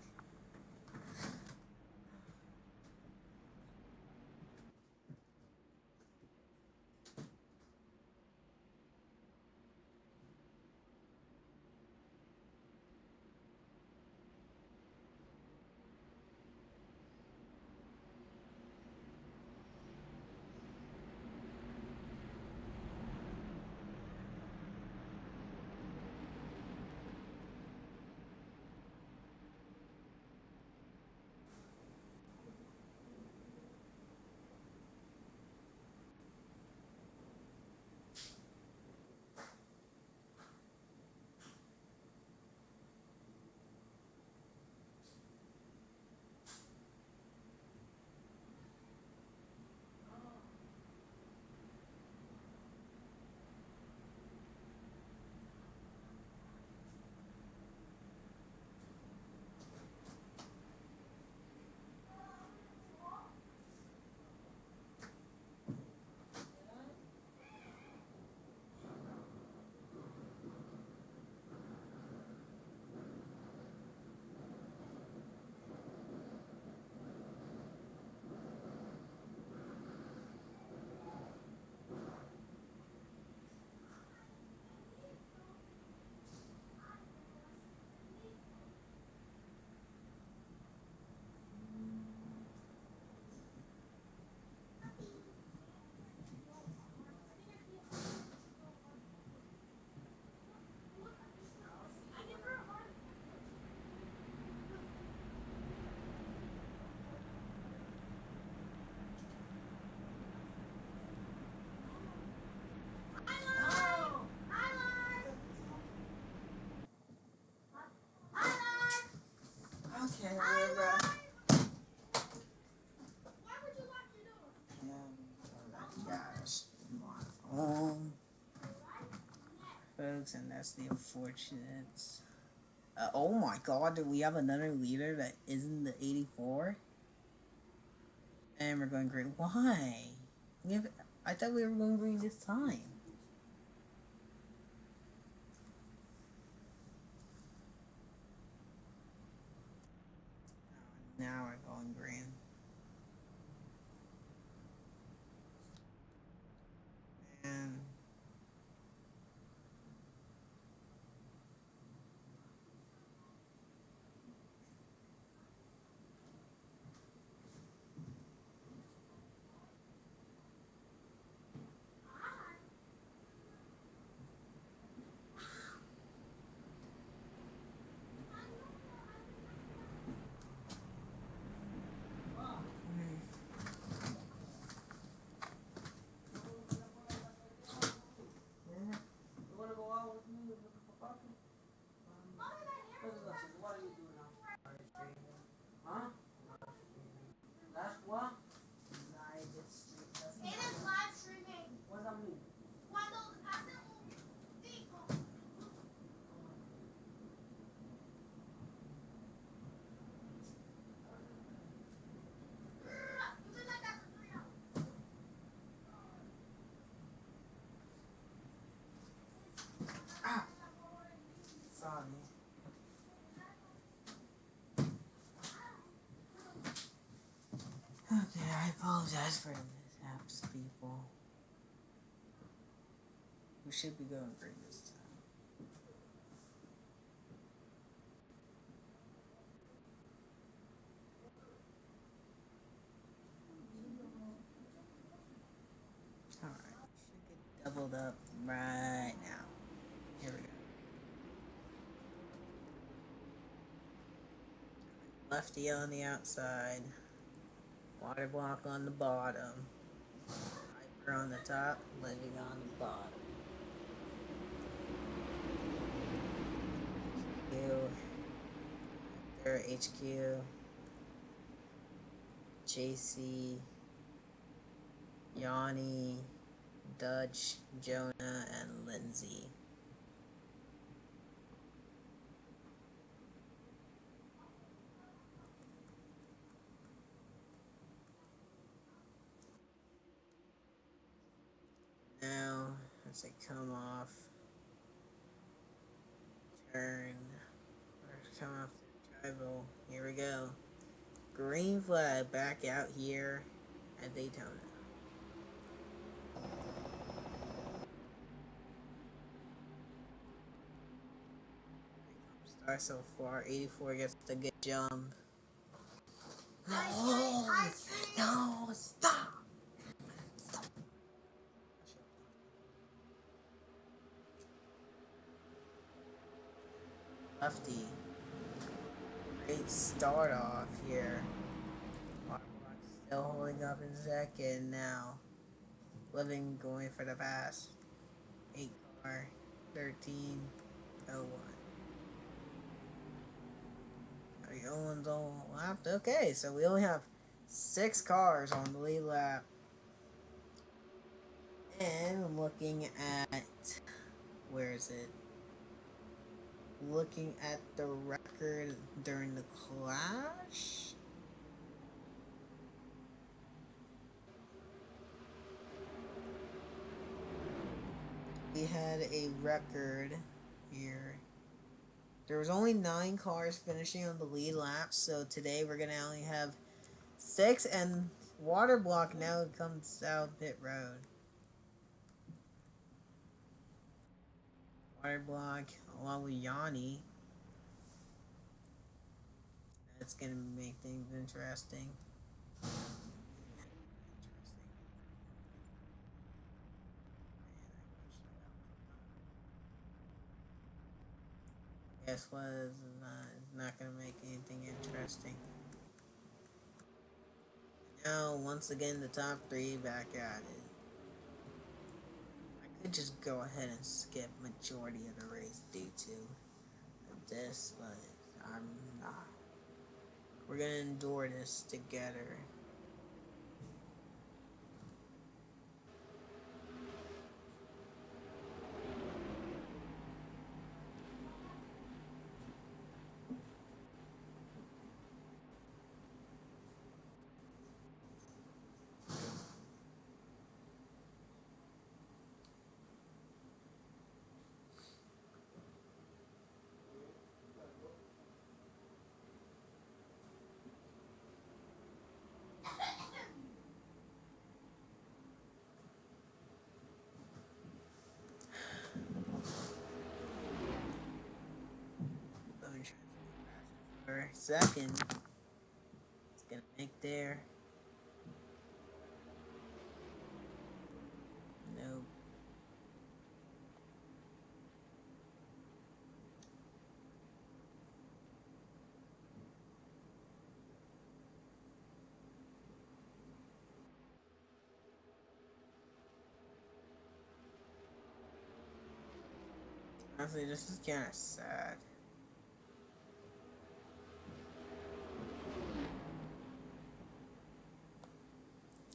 That's the unfortunate. Oh my god, do we have another leader that isn't the 84? And we're going green. Why? We have. I thought we were going green this time. Now we're going green. And sorry. Okay, I apologize for the mishaps, people. We should be going green this time. Alright, should get doubled up right now. Here we go. Lefty on the outside. Water block on the bottom. Hyper on the top. Living on the bottom. HQ. There, HQ. JC. Yanni. Dutch. Jonah. And Lindsay. Now, as they come off, turn, or come off the tribal, here we go. Green flag back out here at Daytona. Star so far, 84 gets the good jump. No, no, stop. Stop. Lefty. Great start off here. Still holding up in second now. Living going for the pass. 8 car. 13.01. Owen's all lapped. Okay, so we only have 6 cars on the lead lap. And looking at, where is it? Looking at the record during the clash. We had a record here. There was only 9 cars finishing on the lead lap, so today we're gonna only have 6, and water block now comes out pit road. Water block along with Yanni. That's gonna make things interesting. Guess what? It's not gonna make anything interesting. Now, once again, the top 3 back at it. I could just go ahead and skip majority of the race due to this, but I'm not. We're gonna endure this together. second. It's gonna make there. Nope. Honestly, this is kind of sad.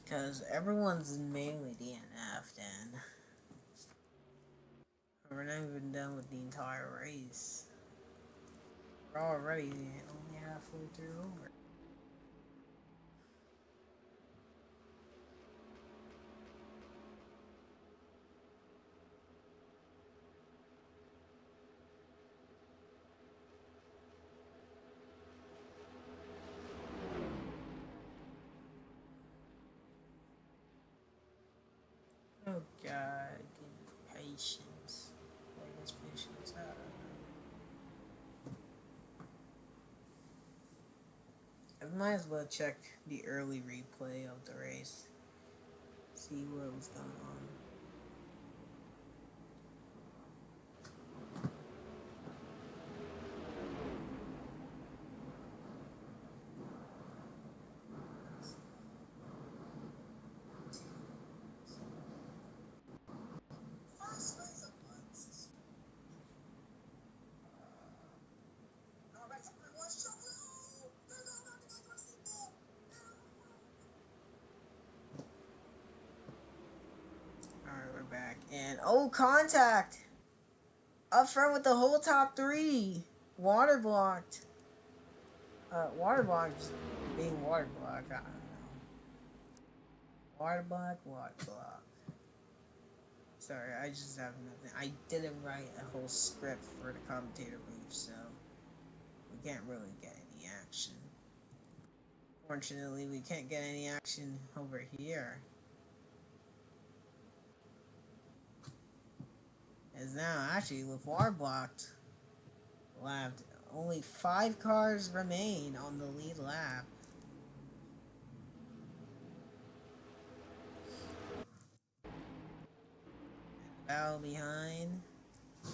Because everyone's mainly DNF'd and we're not even done with the entire race. We're already only halfway through over. Oh god, give me patience. What is patience? I don't know. I might as well check the early replay of the race. See what was going on. Alright, we're back. And oh, contact! Up front with the whole top three. Water blocked. Water blocked being water blocked. I don't know. Water block, water block. Sorry, I just have nothing. I didn't write a whole script for the commentator booth, so we can't really get any action. Fortunately, we can't get any action over here. As now, actually, with water blocked left, only 5 cars remain on the lead lap. And the battle behind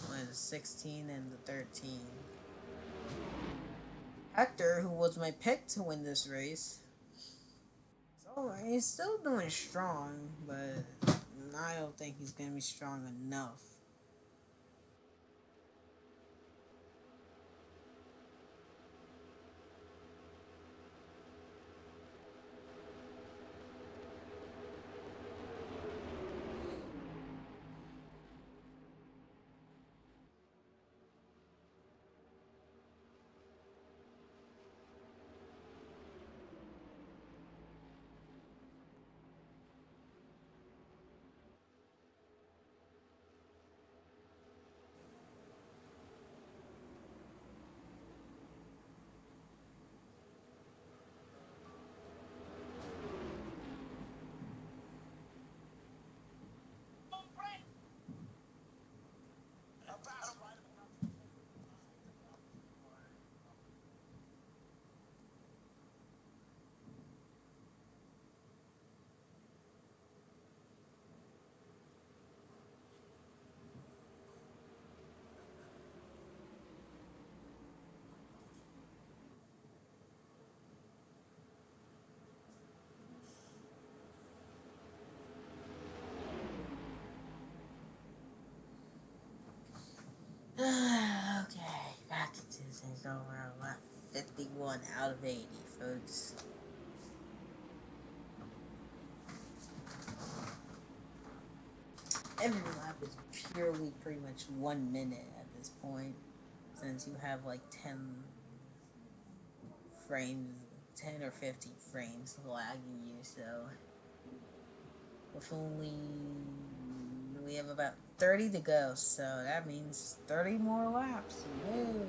was 16 and the 13. Hector, who was my pick to win this race, so he's still doing strong, but I don't think he's going to be strong enough. Okay, back to Tuesday's over. Lap 51 out of 80, folks. Every lap is purely pretty much 1 minute at this point, since you have like 10 frames, 10 or 15 frames lagging you, so with only, we have about 30 to go, so that means 30 more laps. Whoa.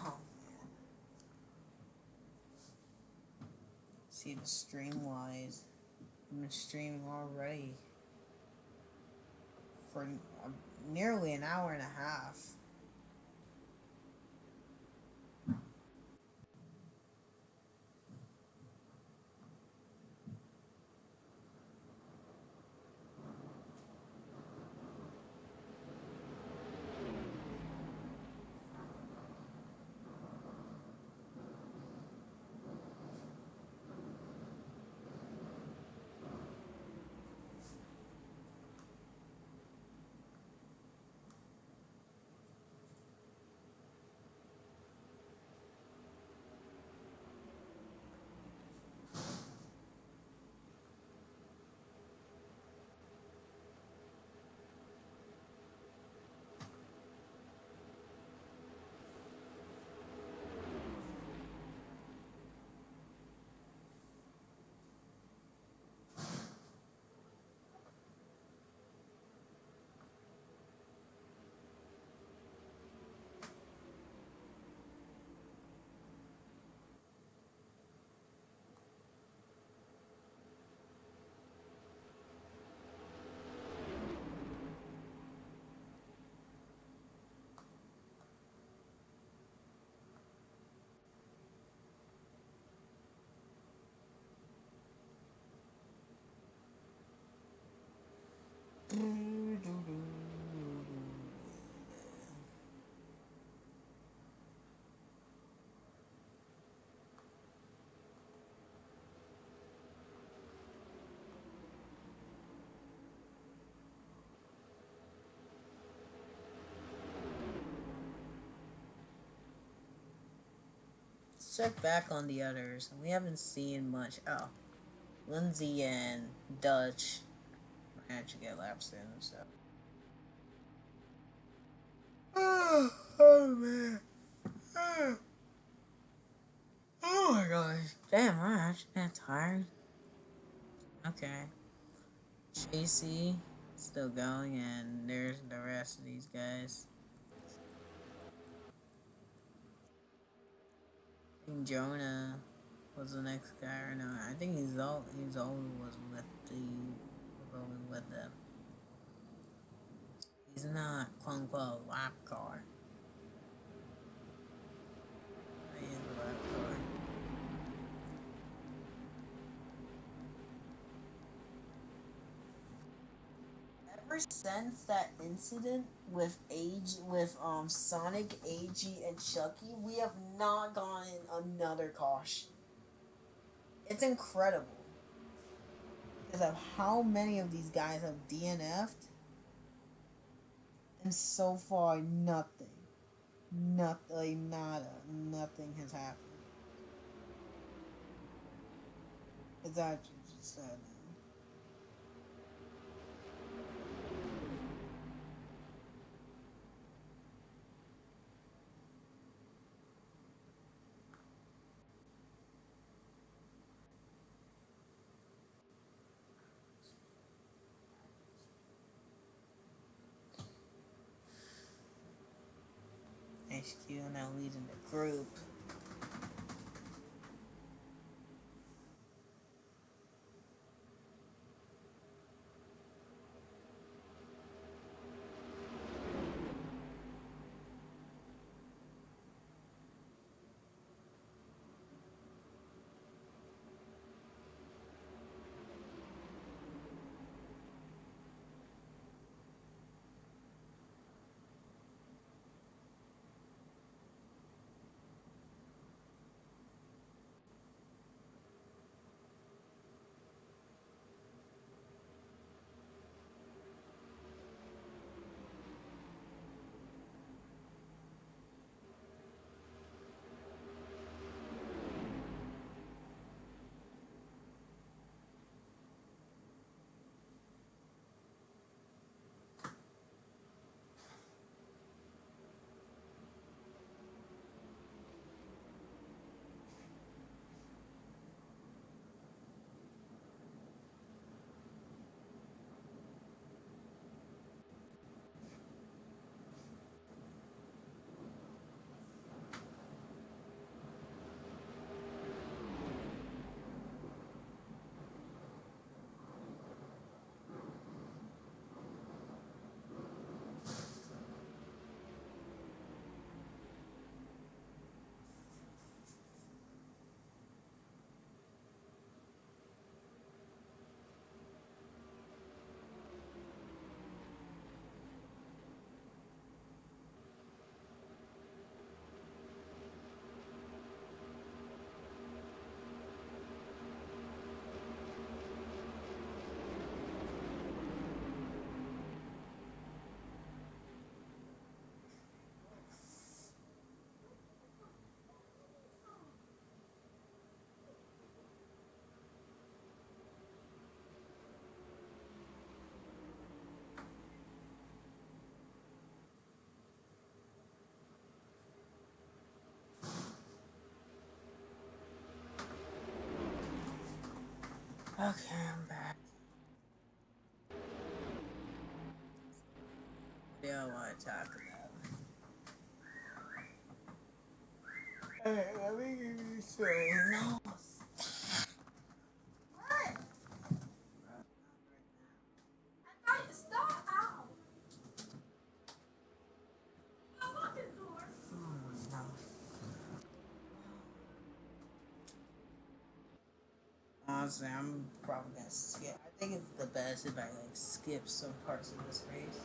Oh man. See the stream wise, I'm streaming already for nearly an hour and a half. check back on the others. We haven't seen much. Oh, Lindsay and Dutch might actually get laps in, so. Oh man. Oh my gosh. Damn, I'm actually that tired. Okay. Tracy still going, and there's the rest of these guys. I think Jonah was the next guy or not. I think he's always was with them. He's not quote unquote lap car. He is a lap car. Ever since that incident with Sonic, AG, and Chucky, we have not gotten another caution. It's incredible because of how many of these guys have DNF'd, and so far nothing, nothing, nada, nothing has happened. It's actually just sad. HQ now leading the group. Okay, I'm back. What do y'all want to talk about? Hey, let me give you some. No. What? Stop out. No. Honestly, I'm probably gonna skip. I think it's the best if I like skip some parts of this race.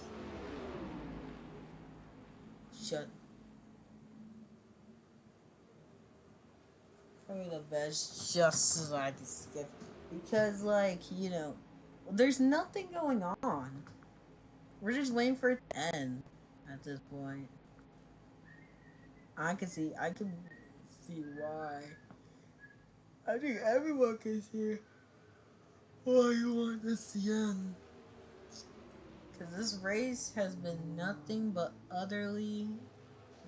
Shut. Probably the best just so I can skip because, like, there's nothing going on. We're just waiting for it to end at this point. I can see why. I think everyone can see why you want to see him. Because this race has been nothing but utterly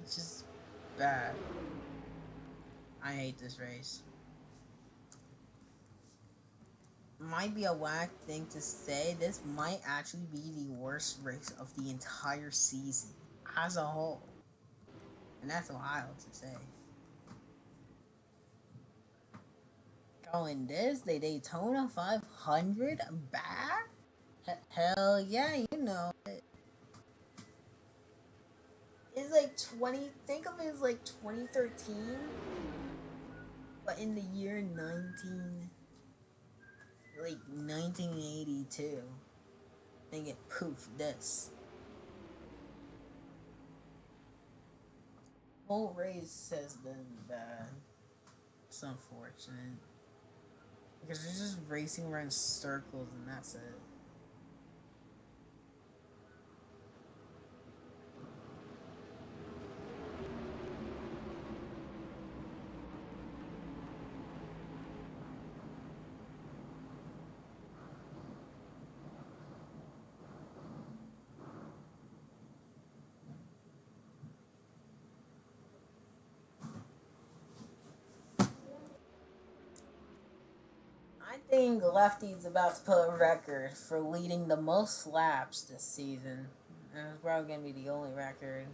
just bad. I hate this race. Might be a whack thing to say. This might actually be the worst race of the entire season as a whole. And that's wild to say. Calling this the Daytona 500 bad? Hell yeah, you know it. It's like 20, think of it as like 2013, but in the year 1982. Then get poof this. Whole race has been bad. It's unfortunate. Because they're just racing around circles and that's it. I think Lefty's about to put a record for leading the most laps this season. And it's probably gonna be the only record.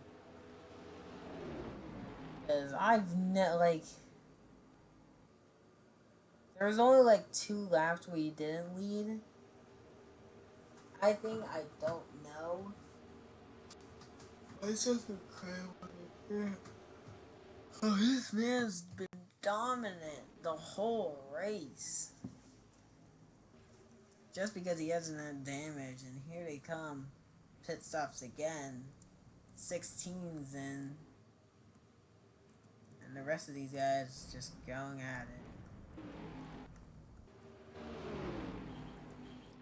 Because there was only like 2 laps where you didn't lead. I don't know. It's just incredible. Oh, this man's been dominant the whole race. Just because he hasn't had damage, and here they come. Pit stops again. 16s in. And the rest of these guys just going at it.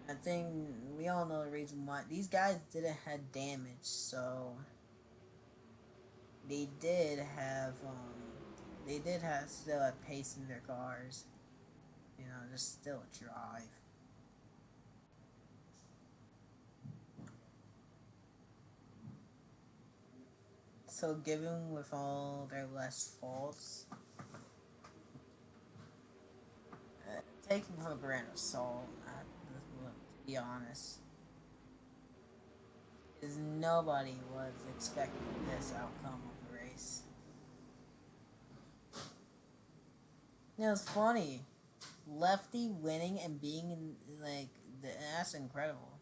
I think we all know the reason why. These guys didn't have damage, so they did have still a pace in their cars. You know, just still a drive. So given with all their less faults, take them for a grain of salt, to be honest. Because nobody was expecting this outcome of the race. You know, it's funny. Lefty winning and being in, that's incredible.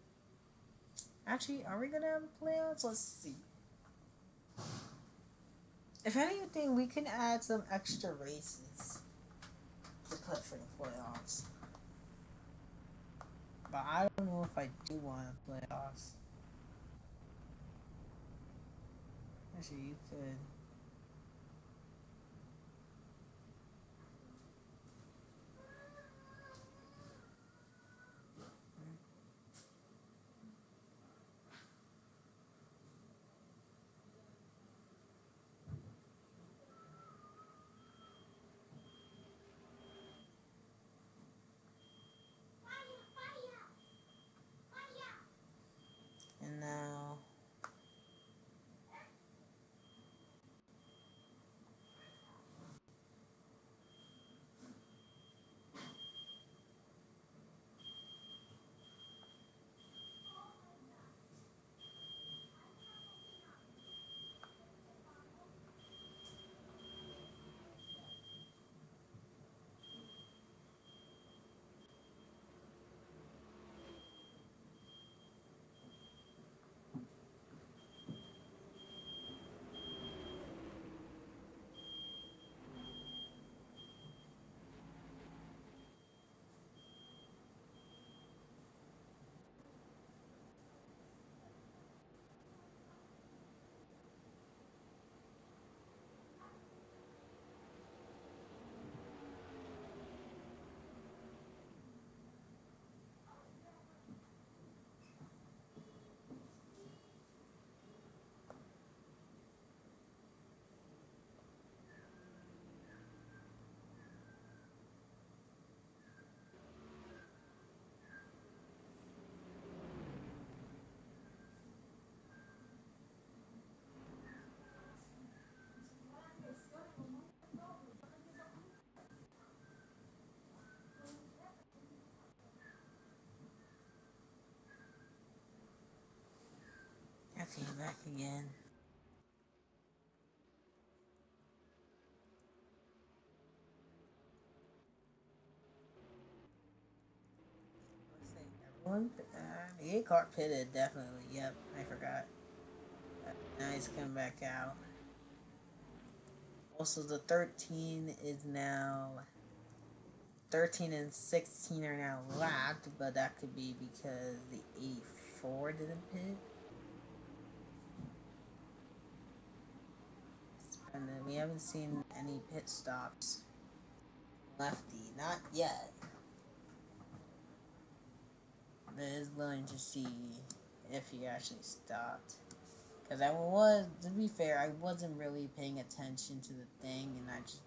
Actually, are we gonna have playoffs? Let's see. If anything, we can add some extra races to put for the playoffs. But I don't know if I do want playoffs. Actually, you could. And now came back again. Let's say everyone. The 8 car pitted, definitely. Yep, I forgot. Now he's coming back out. Also, the 13 is now 13 and 16 are now lapped, but that could be because the 84 didn't pit. And then we haven't seen any pit stops. Lefty, not yet. But is willing to see if he actually stopped. Because I was, to be fair, I wasn't really paying attention to the thing, and I just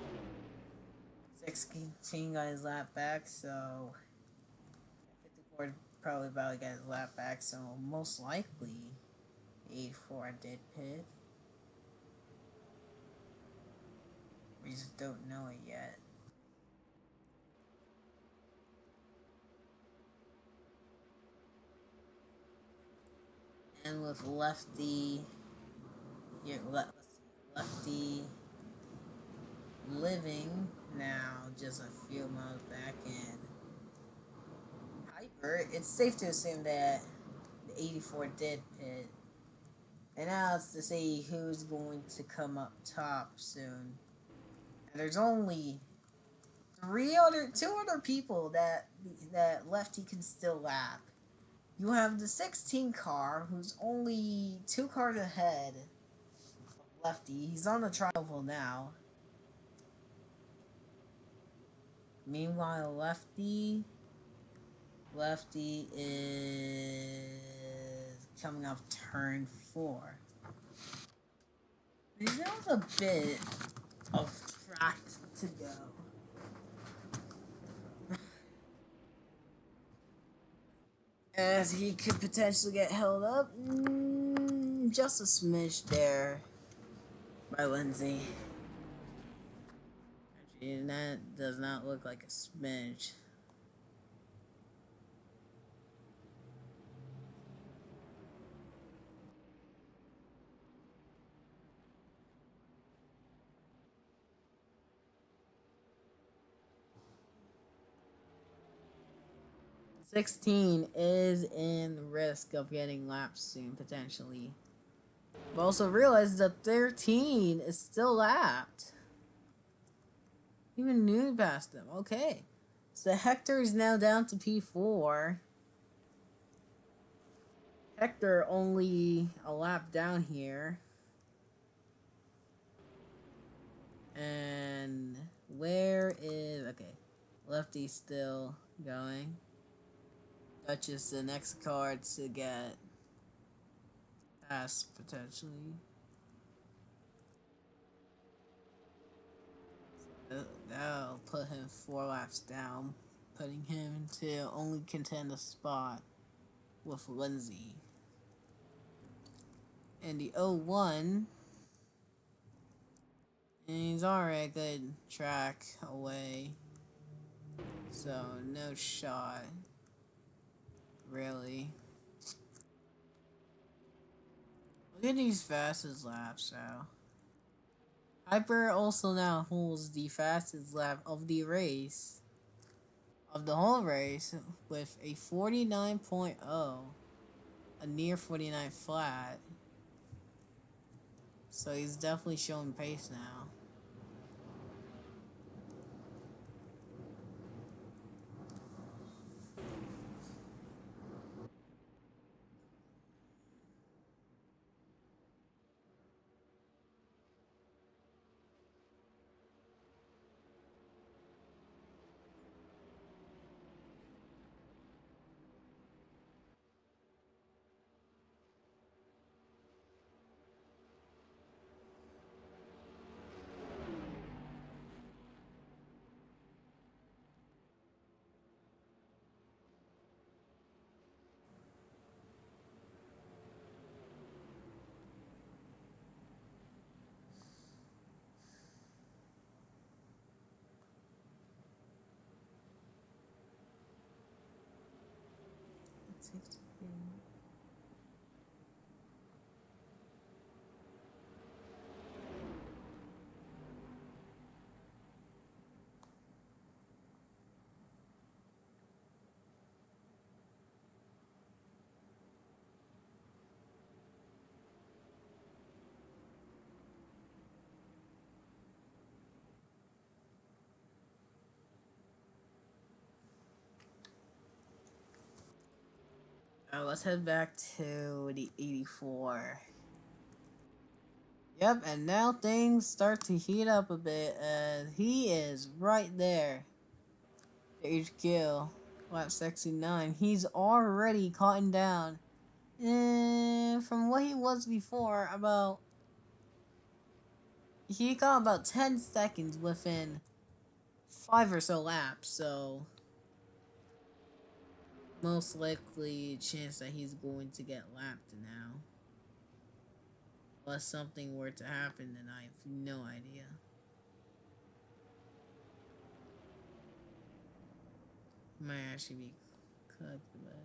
don't know. 16 got his lap back, so 54 probably about to get his lap back, so most likely 84 did pit. We just don't know it yet. And with Lefty, yeah, Lefty living now just a few months back in Hyper, it's safe to assume that the 84 did pit. And now it's to see who's going to come up top soon. And there's only two other people that Lefty can still lap. You have the 16 car, who's only 2 cars ahead of Lefty. He's on the trial now. Meanwhile, Lefty is coming off turn 4. There's a bit of track to go. As he could potentially get held up just a smidge there by Lindsay. Actually, that does not look like a smidge. "16 is in risk of getting lapsed soon, potentially. But also realize that 13 is still lapped. Even Noon passed him. Okay. So Hector is now down to P4. Hector only a lap down here. And where is... Okay. Lefty still going. Dutch is the next card to get passed, potentially. So that'll put him 4 laps down, putting him to only contend a spot with Lindsay. And the 01, and he's already a good track away, so no shot, really. Look at these fastest laps now. Hyper also now holds the fastest lap of the race, of the whole race, with a 49.0, a near 49 flat. So he's definitely showing pace now. let's head back to the 84. Yep, and now things start to heat up a bit. He is right there. The HQ, lap 69. He's already cutting down. From what he was before, he got about 10 seconds within 5 or so laps, so most likely chance that he's going to get lapped now. Unless something were to happen, then I have no idea. Might actually be cooked, but...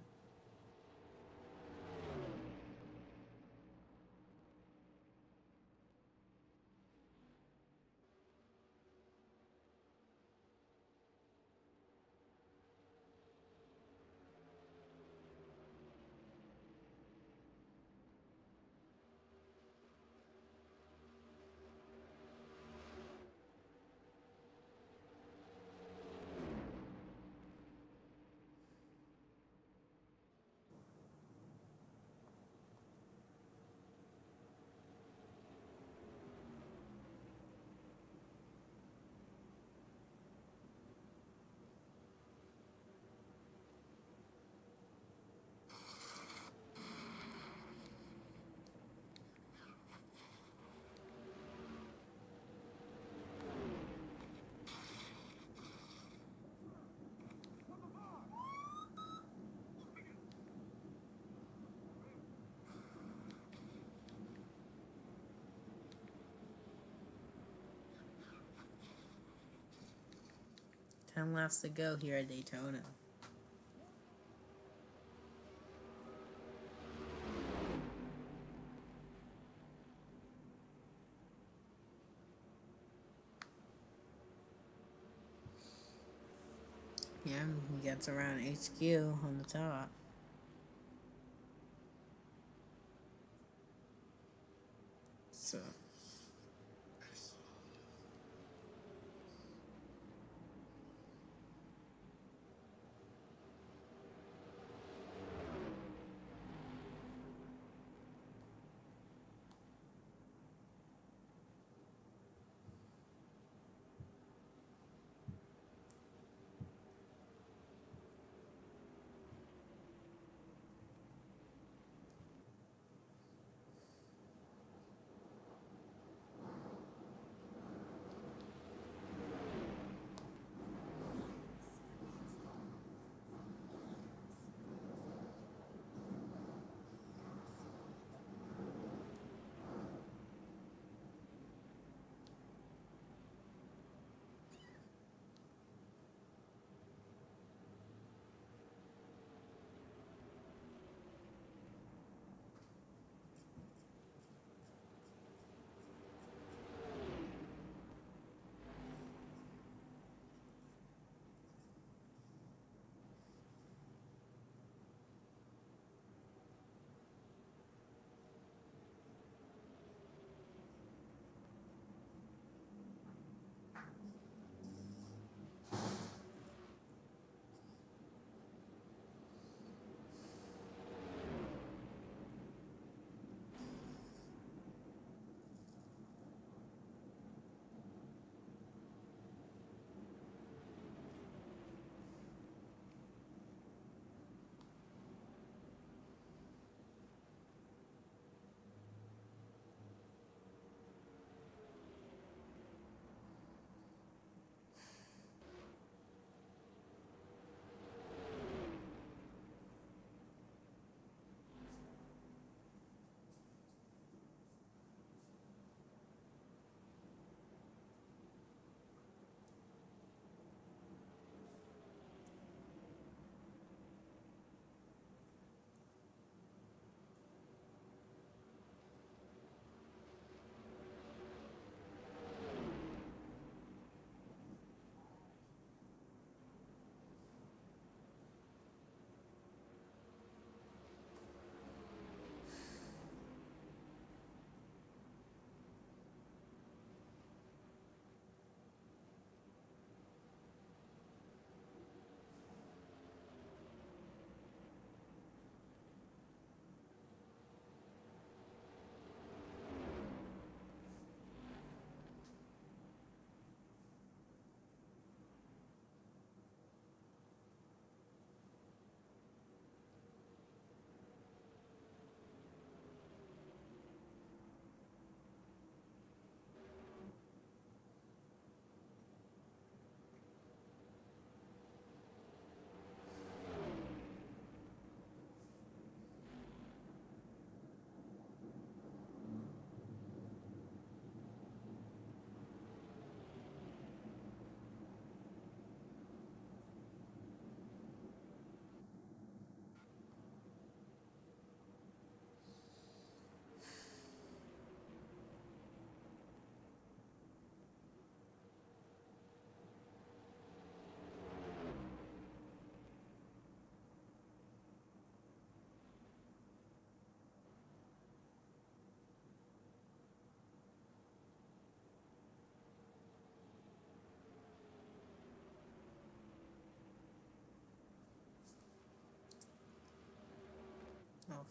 Ten laps to go here at Daytona. Yeah, he gets around HQ on the top. So...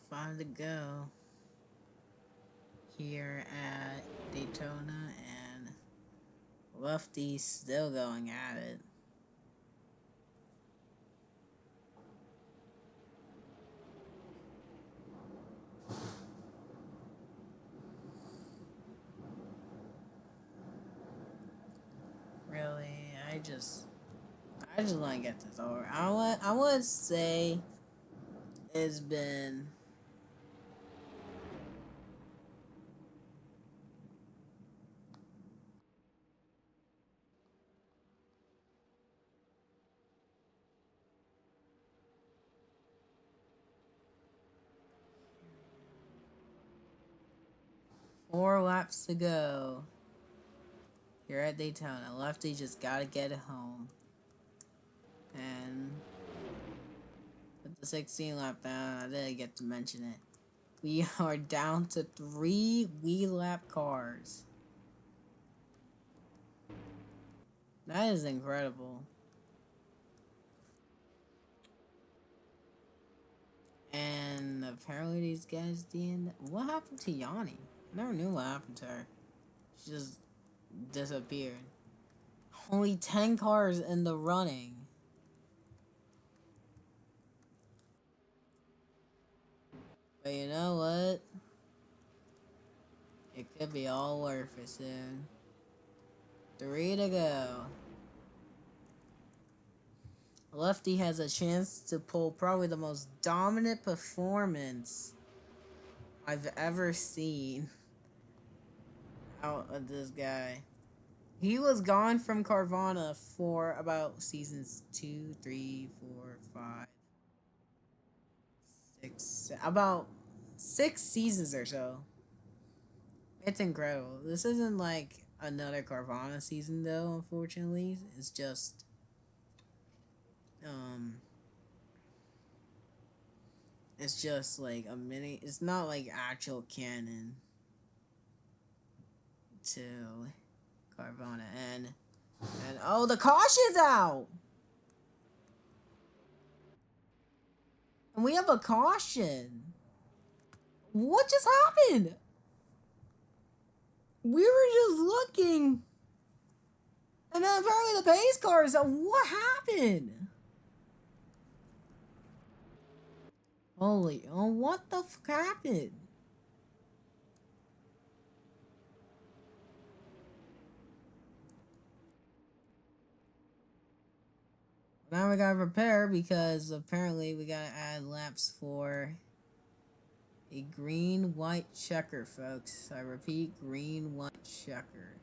5 to go here at Daytona, and Lefty's still going at it. Really, I just want to get this over. I would say it's been four laps to go here at Daytona. Lefty just gotta get it home. And with the 16 lap down, I didn't get to mention it. We are down to 3 wheel lap cars. That is incredible. And apparently these guys didn't. What happened to Yanni? I never knew what happened to her. She just disappeared. Only 10 cars in the running. But you know what? It could be all worth it soon. 3 to go. Lefty has a chance to pull probably the most dominant performance I've ever seen out of this guy. He was gone from Carvana for about seasons 2, 3, 4, 5, 6, about 6 seasons or so. It's incredible. This isn't like another Carvana season though, unfortunately. It's just it's just like a mini. It's not like actual canon to Carvana. And oh, the caution's out, and we have a caution. What just happened? We were just looking, and then apparently the pace cars. What happened? Holy, oh, what the fuck happened? Now we gotta prepare because apparently we gotta add laps for a green-white checker, folks. I repeat, green-white checker.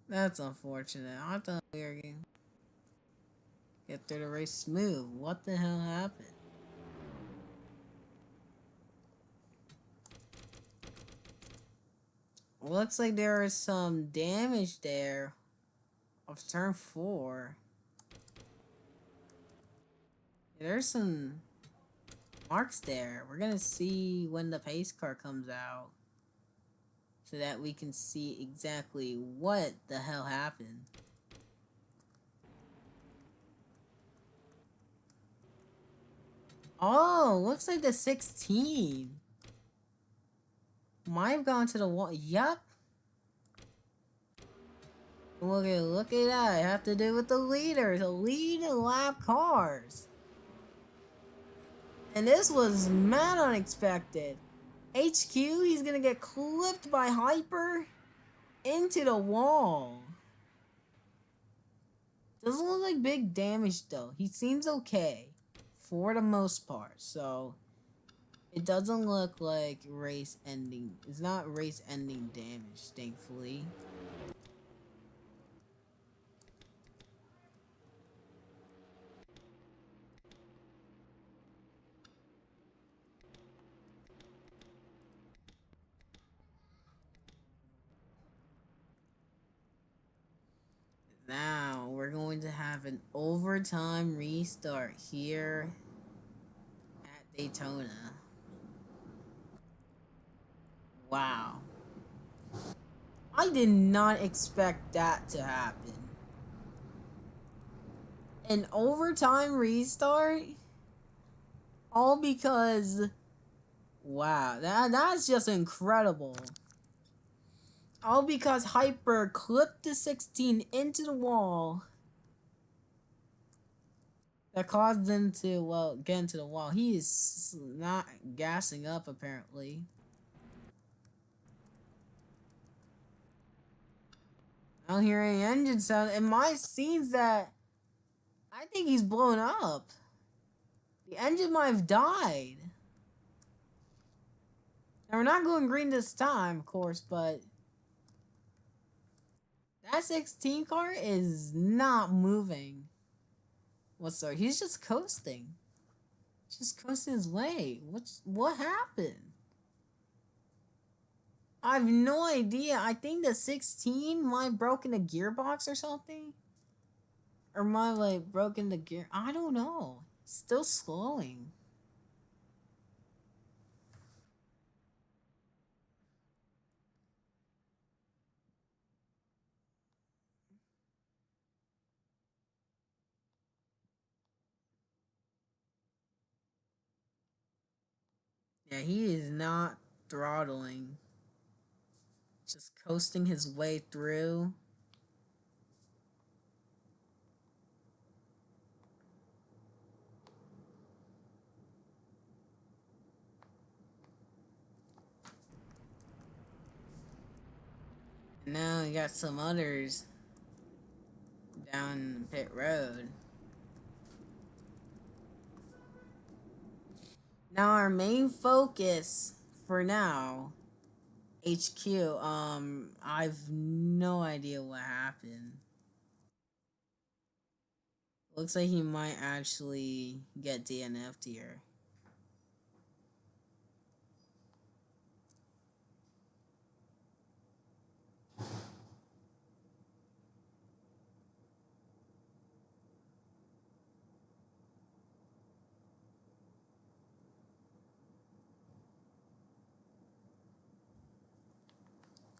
That's unfortunate. I thought we were gonna get through the race smooth. What the hell happened? Looks like there is some damage there of turn 4. There's some marks there. We're gonna see when the pace car comes out so that we can see exactly what the hell happened. Oh, looks like the 16 might have gone to the wall. Yup. Look at that. I have to do with the leader. The lead lap cars. And this was mad unexpected. HQ, he's gonna get clipped by Hyper into the wall. Doesn't look like big damage though. He seems okay for the most part. So it doesn't look like race ending. It's not race ending damage, thankfully. Now we're going to have an overtime restart here at Daytona. Wow. I did not expect that to happen. An overtime restart? All because, wow, that's just incredible. All because Hyper clipped the 16 into the wall. That caused them to, well, get into the wall. He is not gassing up, apparently. I don't hear any engine sound. And my scenes that I think he's blown up. The engine might have died. Now, we're not going green this time, of course, but that 16 car is not moving. What's he's just coasting. Just coasting his way. What happened? I have no idea. I think the 16 might have broken the gearbox or something. Or might have like broken the gear. I don't know. Still slowing. Yeah, he is not throttling. Just coasting his way through. And now we got some others down pit road. Now our main focus for now, HQ. I've no idea what happened. Looks like he might actually get DNF'd here.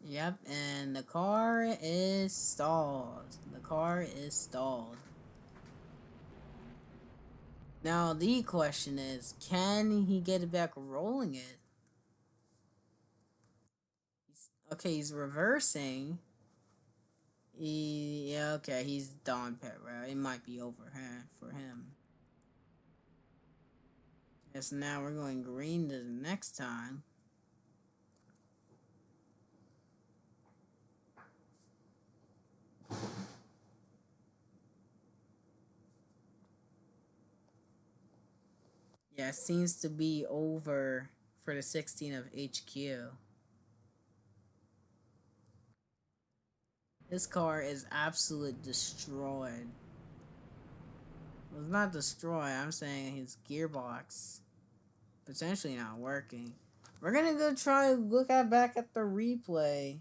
Yep, and the car is stalled. The car is stalled. Now the question is, can he get it back rolling it? Okay, he's reversing. Yeah, okay, he's done pit road. It might be over for him. Yes, now we're going green the next time. Yeah, it seems to be over for the 16 of HQ. This car is absolutely destroyed. Well, it's not destroyed, I'm saying his gearbox potentially not working. We're gonna go try to look back at the replay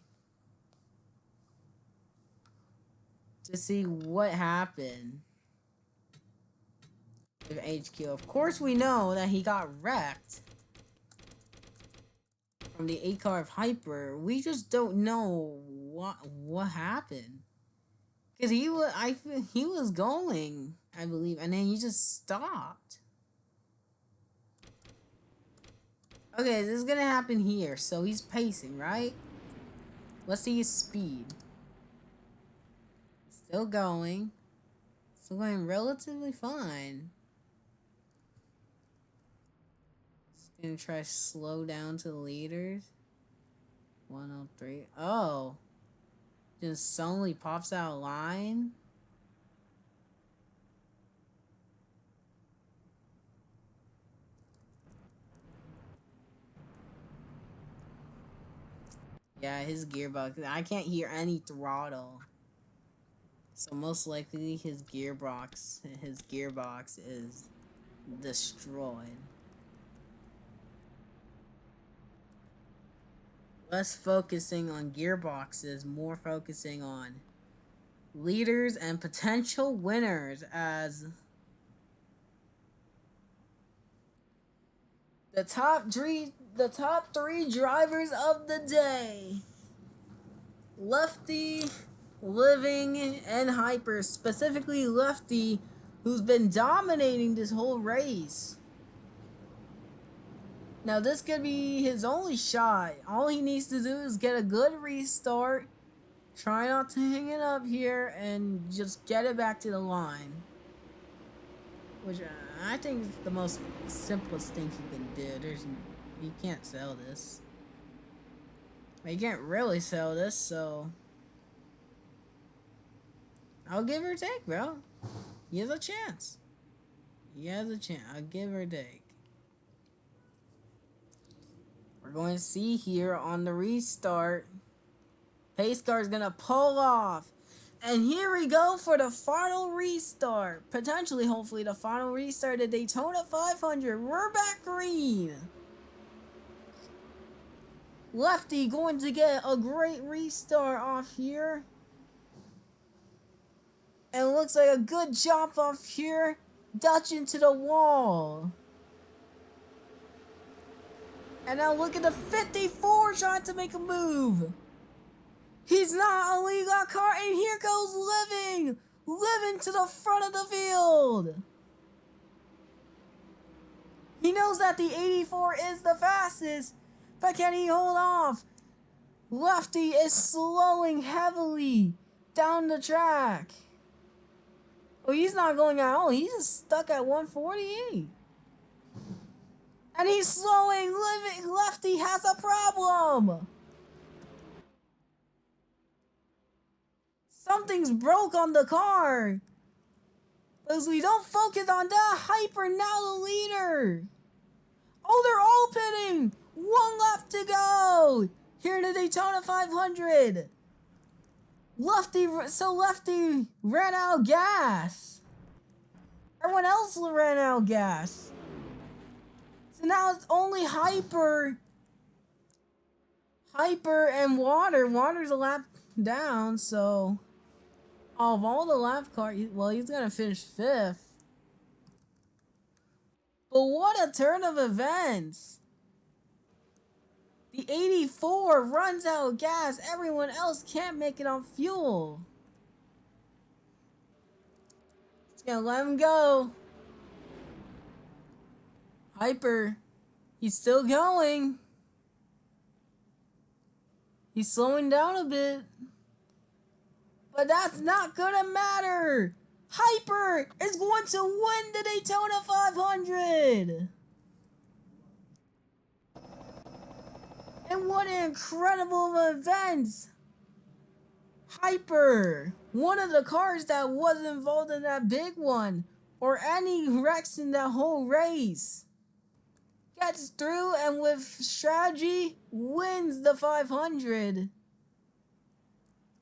to see what happened with HQ. Of course, we know that he got wrecked from the 8 car of Hyper. We just don't know what happened. Cause he was going, I believe, and then he just stopped. Okay, this is gonna happen here. So he's pacing, right? Let's see his speed. Still going. Still going relatively fine. Just gonna try to slow down to the leaders. 103. Oh. Just suddenly pops out a line. Yeah, his gearbox. I can't hear any throttle. So most likely his gearbox is destroyed. Less focusing on gearboxes, more focusing on leaders and potential winners as the top three drivers of the day. Lefty, Living, and Hyper. Specifically Lefty who's been dominating this whole race. Now this could be his only shot. All he needs to do is get a good restart, try not to hang it up here, and just get it back to the line. Which I think is the most simplest thing he can do. You can't sell this. You can't really sell this, so I'll give or take, bro. He has a chance. He has a chance. I'll give or take. We're going to see here on the restart. Pace car is going to pull off. And here we go for the final restart. Potentially, hopefully, the final restart of Daytona 500. We're back green. Lefty going to get a great restart off here. And it looks like a good jump off here. Dutch into the wall. And now look at the 54 trying to make a move. He's not a lead lap car, and here goes Living! Living to the front of the field! He knows that the 84 is the fastest, but can he hold off? Lefty is slowing heavily down the track. Oh, he's not going at all. He's just stuck at 148. And he's slowing. Living. Lefty has a problem. Something's broke on the car. As we don't focus on that, Hyper now the leader. Oh, they're all pitting. One left to go. Here in the Daytona 500. Lefty ran out of gas. Everyone else ran out of gas. So now it's only Hyper and Water. Water's a lap down, so of all the lap cars, well, he's gonna finish 5th. But what a turn of events! The 84 runs out of gas. Everyone else can't make it on fuel. It's gonna let him go. Hyper, he's still going. He's slowing down a bit. But that's not gonna matter. Hyper is going to win the Daytona 500. And what an incredible event. Hyper, one of the cars that wasn't involved in that big one or any wrecks in that whole race, gets through and with strategy wins the 500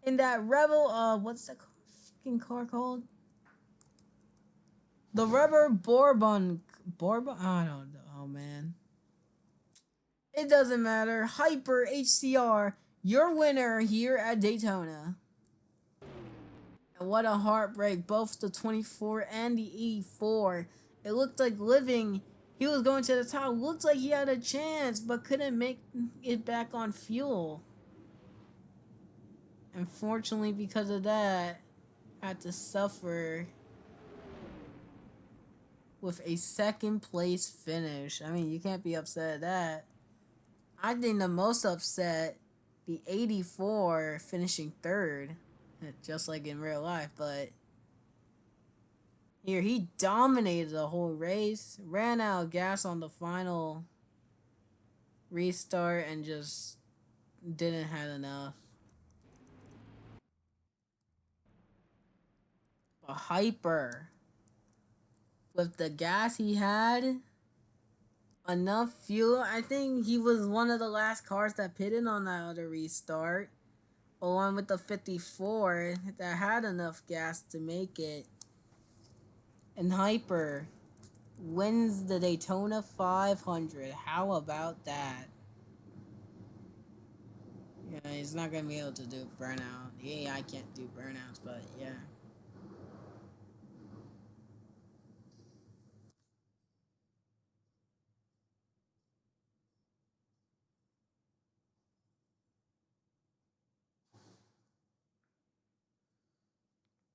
in that Rebel, what's the fucking car called? The rubber Bourbon, I don't know, man. It doesn't matter. Hyper HCR, your winner here at Daytona. And what a heartbreak, both the 24 and the 84. It looked like Living, he was going to the top. Looked like he had a chance, but couldn't make it back on fuel. Unfortunately, because of that, had to suffer with a 2nd place finish. I mean, you can't be upset at that. I think the most upset, the 84 finishing 3rd, just like in real life, but here he dominated the whole race, ran out of gas on the final restart, and just didn't have enough. But Hyper, with the gas he had, enough fuel. I think he was one of the last cars that pitted on that other restart, along with the 54 that had enough gas to make it. And Hyper wins the Daytona 500. How about that? Yeah, he's not gonna be able to do burnout. Yeah, I can't do burnouts, but yeah.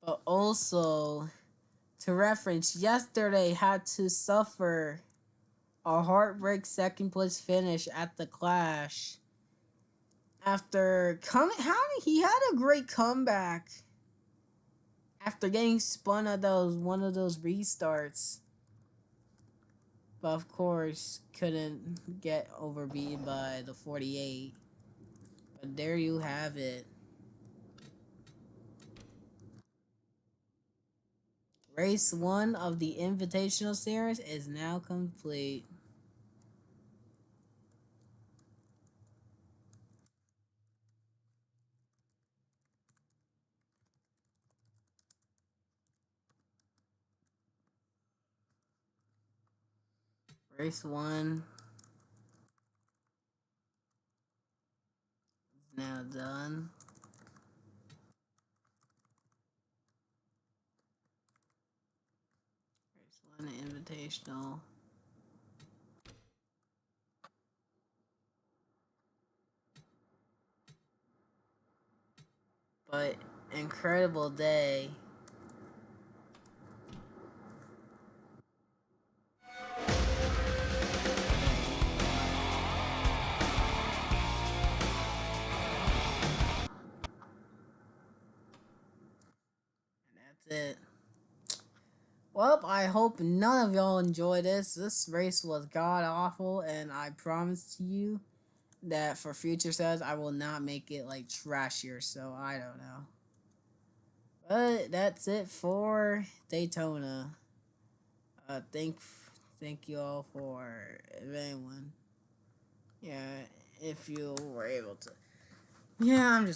But also, To reference, yesterday had to suffer a heartbreak second place finish at the Clash. After coming, he had a great comeback after getting spun at one of those restarts, but of course couldn't get overbeaten by the 48. But there you have it. Race 1 of the Invitational Series is now complete. Race 1 is now done. Race 1 Invitational. But incredible day. And that's it. Well, I hope none of y'all enjoy this. This race was god awful, and I promise to you that for future sets, I will not make it like trashier. So I don't know. But that's it for Daytona. Uh, thank, thank you all for if anyone. Yeah, if you were able to. Yeah, I'm just.